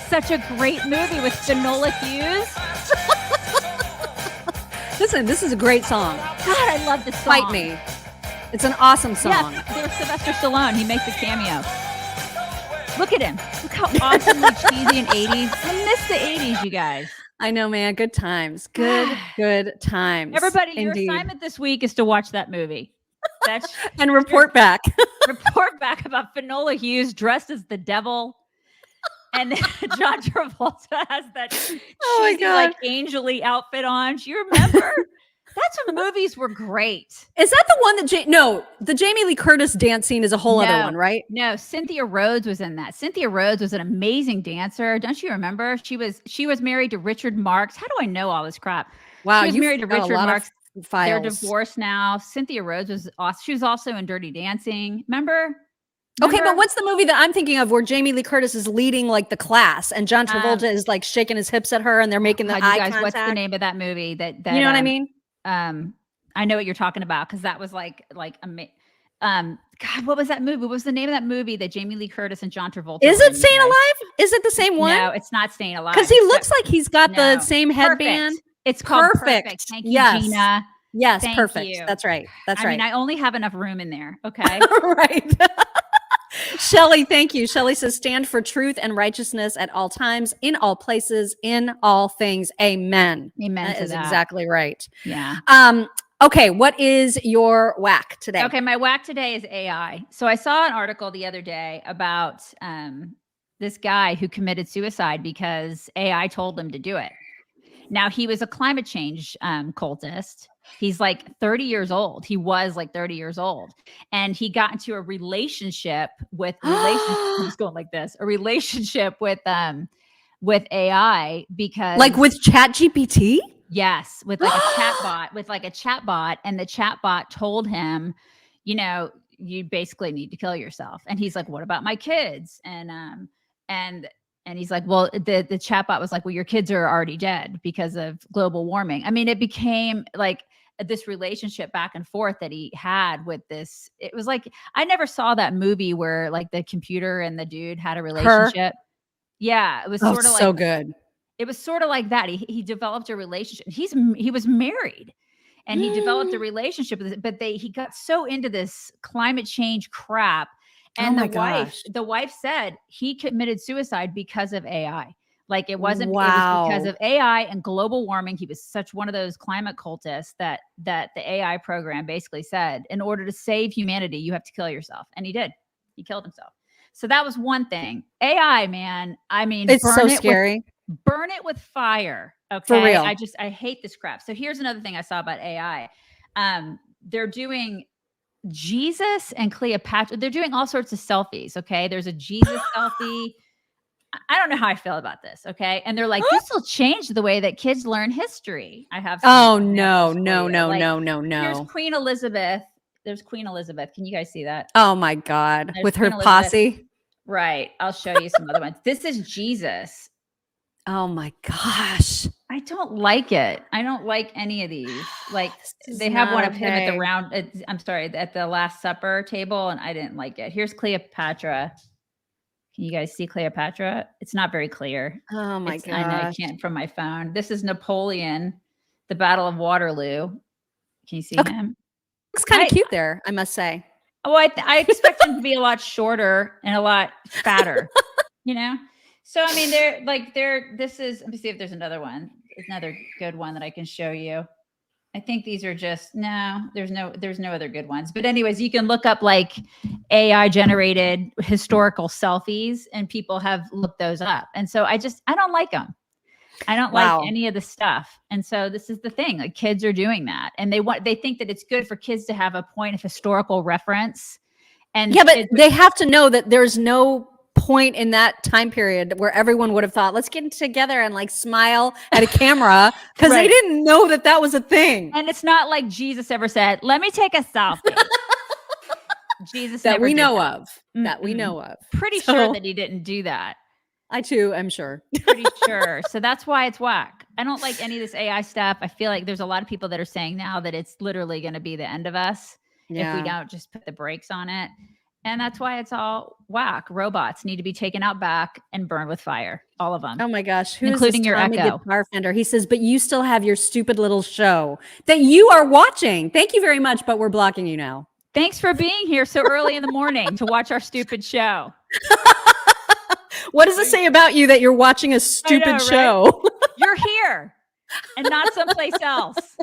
Such a great movie with Finola Hughes. Listen, this is a great song. God, I love this song. Fight Me. It's an awesome song. Yeah, there's Sylvester Stallone. He makes a cameo. Look at him. Look how awesomely cheesy in 80s. I miss the 80s, you guys. I know, man. Good times. Good times. Everybody, Indeed. your assignment this week is to watch that movie. And report back. Report back about Finola Hughes dressed as the devil. And John Travolta has that cheesy, like angel-y outfit on. Do you remember? That's when movies were great. Is that the one that the Jamie Lee Curtis dance scene is a whole other one, right? No, Cynthia Rhodes was in that. Cynthia Rhodes was an amazing dancer. Don't you remember? She was married to Richard Marx. How do I know all this crap? Wow, she was married to Richard Marx. Files. They're divorced now. Cynthia Rhodes was awesome. She was also in Dirty Dancing. Remember? Okay, but what's the movie that I'm thinking of where Jamie Lee Curtis is leading like the class and John Travolta is like shaking his hips at her and they're making the eye contact? What's the name of that movie? That you know what I mean? I know what you're talking about because that was God, what was that movie? What was the name of that movie that Jamie Lee Curtis and John Travolta? Is it Staying Alive? Is it the same one? No, it's not Staying Alive. Because he looks like he's got the same headband. Perfect. It's called Perfect. Thank you, Gina. Yes, Thank perfect. you. That's right. That's I right. mean, I only have enough room in there. Okay. Right. Shelly, thank you. Shelly says, stand for truth and righteousness at all times, in all places, in all things. Amen. Amen. That is exactly right. Yeah. Okay. What is your whack today? Okay. My whack today is AI. So I saw an article the other day about this guy who committed suicide because AI told him to do it. Now, he was a climate change cultist. He's like 30 years old. He was like 30 years old. And he got into a relationship with I'm just going like this, a relationship with AI because like with ChatGPT? Yes, with like a chatbot, and the chatbot told him, you basically need to kill yourself. And he's like, what about my kids? And he's like, well, the chatbot was like, well, your kids are already dead because of global warming. I mean, it became like this relationship back and forth that he had with this. It was like, I never saw that movie where like the computer and the dude had a relationship. Yeah. It was sort of like so good. It was sort of like that. He developed a relationship. He was married and he developed a relationship with it, but he got so into this climate change crap. And my the wife said he committed suicide because of AI. Like it was because of AI and global warming. He was such one of those climate cultists that the AI program basically said, in order to save humanity, you have to kill yourself. And he did. He killed himself. So that was one thing. AI, man. I mean, it's so scary. Burn it with fire. Okay. For real. I hate this crap. So here's another thing I saw about AI. They're doing Jesus and Cleopatra. They're doing all sorts of selfies. Okay. There's a Jesus selfie. I don't know how I feel about this. Okay. And they're like, this will change the way that kids learn history. I have. No. Here's Queen Elizabeth. There's Queen Elizabeth. Can you guys see that? Oh my God. There's with Queen her Elizabeth. posse. Right. I'll show you some other ones. This is Jesus. Oh my gosh. I don't like it. I don't like any of these. Like they have one of him at at the Last Supper table, and I didn't like it. Here's Cleopatra. Can you guys see Cleopatra? It's not very clear. Oh my gosh. I know I can't from my phone. This is Napoleon, the Battle of Waterloo. Can you see him? Looks kind of cute there, I must say. Oh, I expect him to be a lot shorter and a lot fatter, you know? So, I mean, let me see if there's another one. Another good one that I can show you. I think these are there's no other good ones. But anyways, you can look up like AI generated historical selfies and people have looked those up. And so I don't like them. I don't like any of the stuff. And so this is the thing, like kids are doing that and they think that it's good for kids to have a point of historical reference. And yeah, but they have to know that there's no point in that time period where everyone would have thought, let's get together and like smile at a camera because they didn't know that was a thing. And it's not like Jesus ever said, let me take a selfie. Jesus that never we did know that. of. That we know of. Pretty sure that he didn't do that. I too am sure. Pretty sure. So that's why it's whack. I don't like any of this AI stuff. I feel like there's a lot of people that are saying now that it's literally going to be the end of us if we don't just put the brakes on it. And that's why it's all whack. Robots need to be taken out back and burned with fire. All of them. Oh my gosh. Who's including your Tommy Echo. Guitar Fender? He says, but you still have your stupid little show that you are watching. Thank you very much, but we're blocking you now. Thanks for being here so early in the morning to watch our stupid show. What does it say about you that you're watching a stupid show? You're here and not someplace else.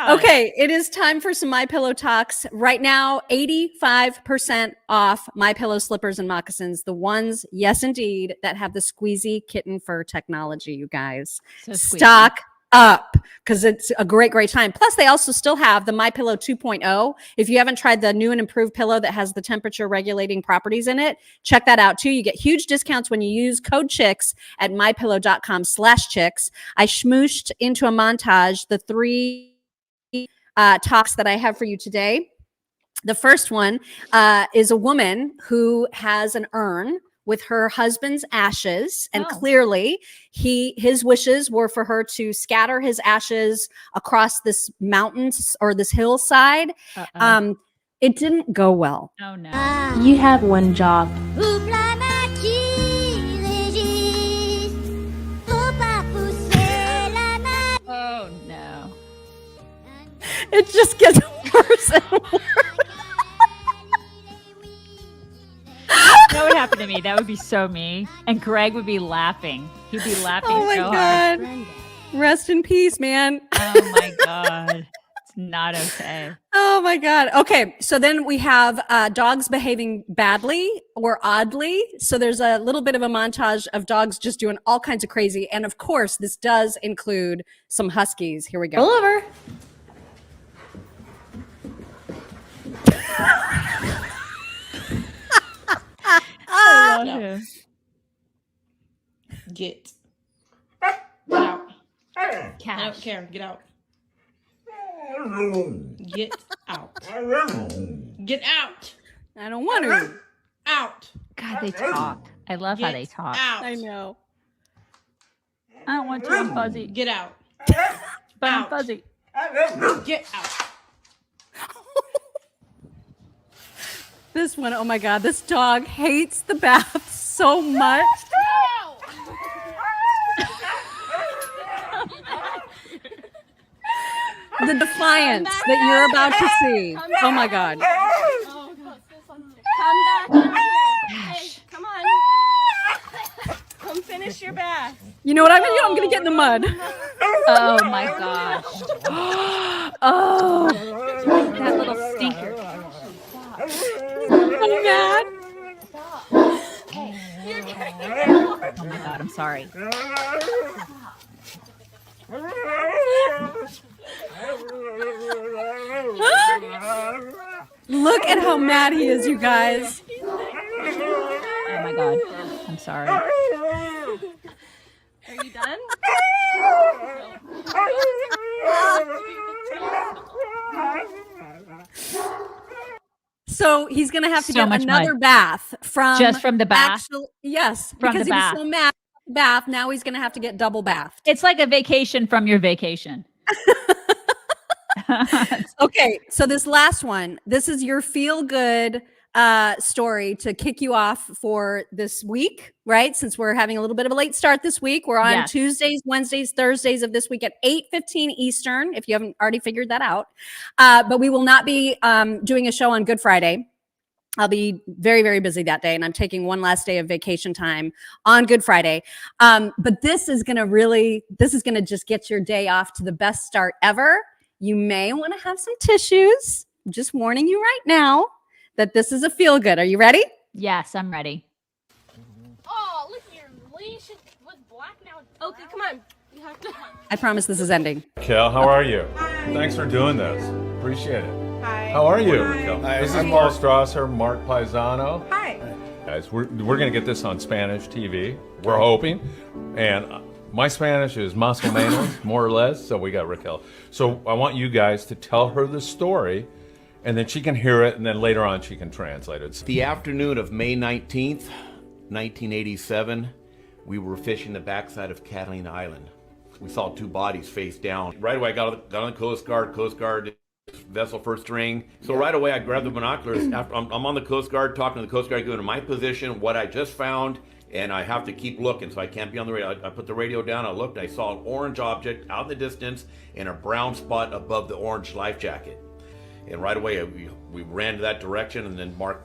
Okay, it is time for some MyPillow talks. Right now, 85% off MyPillow slippers and moccasins. The ones, yes, indeed, that have the squeezy kitten fur technology, you guys. So stock up because it's a great time. Plus, they also still have the MyPillow 2.0. If you haven't tried the new and improved pillow that has the temperature regulating properties in it, check that out too. You get huge discounts when you use code CHICKS at mypillow.com/chicks. I schmooshed into a montage the 3 talks that I have for you today. The first one is a woman who has an urn with her husband's ashes, and clearly his wishes were for her to scatter his ashes across this mountain or this hillside. It didn't go well. Oh no. You have one job. Oh no. It just gets worse and worse. That would happen to me. That would be so me. And Greg would be laughing. He'd be laughing Oh my so God. hard. Rest in peace, man. Oh my God. It's not okay. Oh my God. Okay. So then we have dogs behaving badly or oddly. So there's a little bit of a montage of dogs just doing all kinds of crazy. And of course, this does include some huskies. Here we go. Roll over. I love him. Get out. Cash. I don't care. Get out. Get out. Get out. I don't want to. Out. God, they talk. I love how they talk. Out. I know. I don't want to. I'm fuzzy. Get out. But I'm fuzzy. Get out. This one, oh my God, this dog hates the bath so much. The defiance that you're about to see. Oh my God. You know what I'm gonna do? I'm gonna get in the mud. Oh my gosh. Oh, that little stinker. So mad. Oh my God, I'm sorry. Look at how mad he is, you guys. Oh my God, I'm sorry. Are you done? So he's gonna have to So get much another mud. bath from Just from the bath? Yes, From because the he bath. was so mad. At the bath. Now he's gonna have to get double bathed. It's like a vacation from your vacation. Okay, so this last one, this is your feel good story to kick you off for this week, right? Since we're having a little bit of a late start this week, we're on Yes. Tuesdays, Wednesdays, Thursdays of this week at 8:15 Eastern, if you haven't already figured that out. But we will not be doing a show on Good Friday. I'll be very, very busy that day, and I'm taking one last day of vacation time on Good Friday. But this is gonna just get your day off to the best start ever. You may want to have some tissues. I'm just warning you right now that this is a feel good. Are you ready? Yes, I'm ready. Oh, look, your leash was black now. Okay, come on. You have to. I promise this is ending. Kel, how are you? Thanks for doing this. Appreciate it. Hi. How are you? Hi. This is I'm Paul Mark. Strasser, Mark Paisano. Hi. Guys, we're going to get this on Spanish TV. We're hoping. And my Spanish is más o menos, more or less, so we got Raquel. So I want you guys to tell her the story, and then she can hear it, and then later on she can translate it. The afternoon of May 19th, 1987, we were fishing the backside of Catalina Island. We saw two bodies face down. Right away, I got on the Coast Guard vessel first ring. So right away, I grabbed the binoculars. After I'm on the Coast Guard, talking to the Coast Guard, going to my position, what I just found, and I have to keep looking, so I can't be on the radio. I put the radio down, I looked, I saw an orange object out in the distance and a brown spot above the orange life jacket. And right away, we ran to that direction, and then Mark,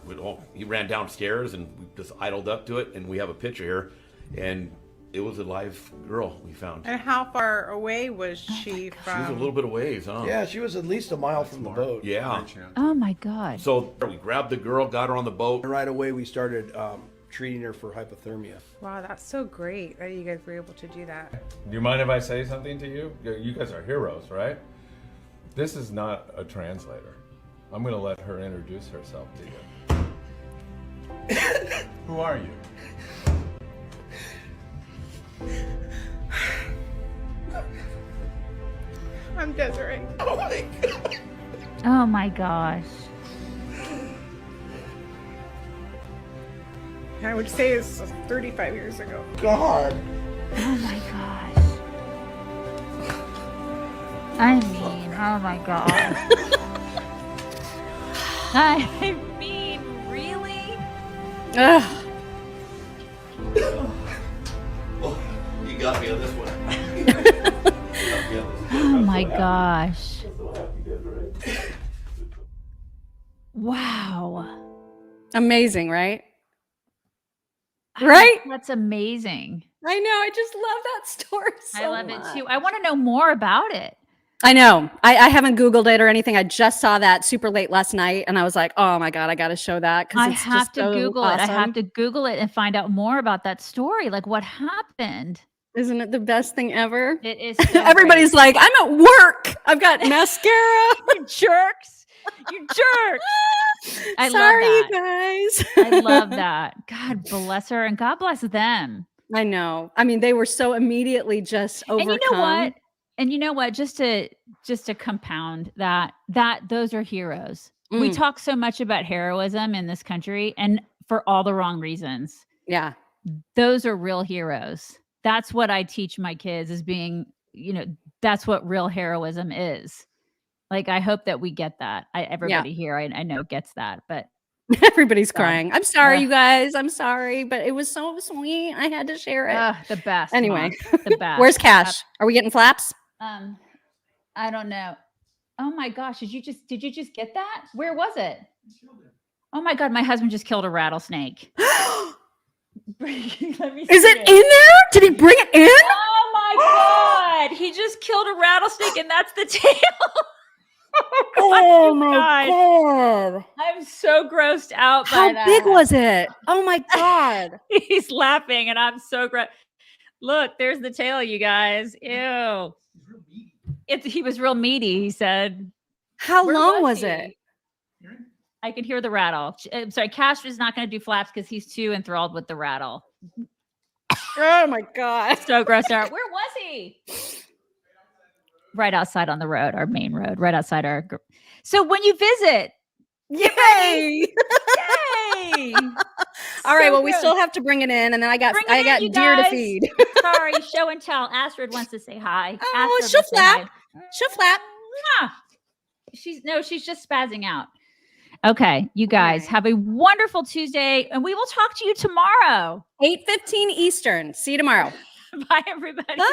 he ran downstairs, and we just idled up to it, and we have a picture here, and it was a live girl we found. And how far away was she from? She was a little bit of ways, huh? Yeah, she was at least a mile from the boat. Yeah. Oh my God. So we grabbed the girl, got her on the boat. And right away, we started treating her for hypothermia. Wow, that's so great that you guys were able to do that. Do you mind if I say something to you? You guys are heroes, right? This is not a translator. I'm going to let her introduce herself to you. Who are you? I'm Desiree. Oh my God. Oh my gosh. I would say it's 35 years ago. God. Oh my gosh. I mean, oh my gosh. I mean, really? Ugh. You got me on this one. Oh my gosh. Wow. Amazing, right? Right? That's amazing. I know. I just love that story so I love much. it too. I want to know more about it. I know. I haven't Googled it or anything. I just saw that super late last night, and I was like, "Oh my God, I got to show that." I It's have just to so Google it. I awesome. have to Google it and find out more about that story. Like what happened. Isn't it the best thing ever? It is. So Everybody's great. like, "I'm at work. I've got mascara." You jerks. You jerks. I Sorry, love that. you guys. I love that. God bless her and God bless them. I know. I mean, they were so immediately just overcome. And you know what? And you know what? Just to compound that those are heroes. We talk so much about heroism in this country, and for all the wrong reasons. Yeah. Those are real heroes. That's what I teach my kids is being, that's what real heroism is. Like, I hope that we get that. Everybody here, I know gets that, but Everybody's crying. I'm sorry, you guys. I'm sorry, but it was so sweet. I had to share it. The best. Anyway, Mom. The best. Where's Cash? Are we getting flaps? I don't know. Oh my gosh, did you just get that? Where was it? Oh my God, my husband just killed a rattlesnake. Let me Is see it in there? Did he bring it in? And that's the tail. Oh my God. I'm so grossed out by How that. big was it? Oh my God. He's laughing and I'm so gross. Look, there's the tail, you guys. Ew. He was real meaty, he said. How Where long was he? it? I could hear the rattle. I'm sorry, Cash is not going to do flaps because he's too enthralled with the rattle. Oh my God. So grossed out. Where was he? Right outside on the road, our main road, right outside our. So when you visit, yay! Yay! All right. So Well, we good. still have to bring it in, and then I got Bring it in, you deer to guys. feed. Sorry, show and tell. Astrid wants to say hi. Oh, Astrid she'll wants to say hi. flap. She'll flap. She's just spazzing out. Okay, you guys have a wonderful Tuesday, and we will talk to you tomorrow. 8:15 Eastern. See you tomorrow. Bye, everybody. Bye.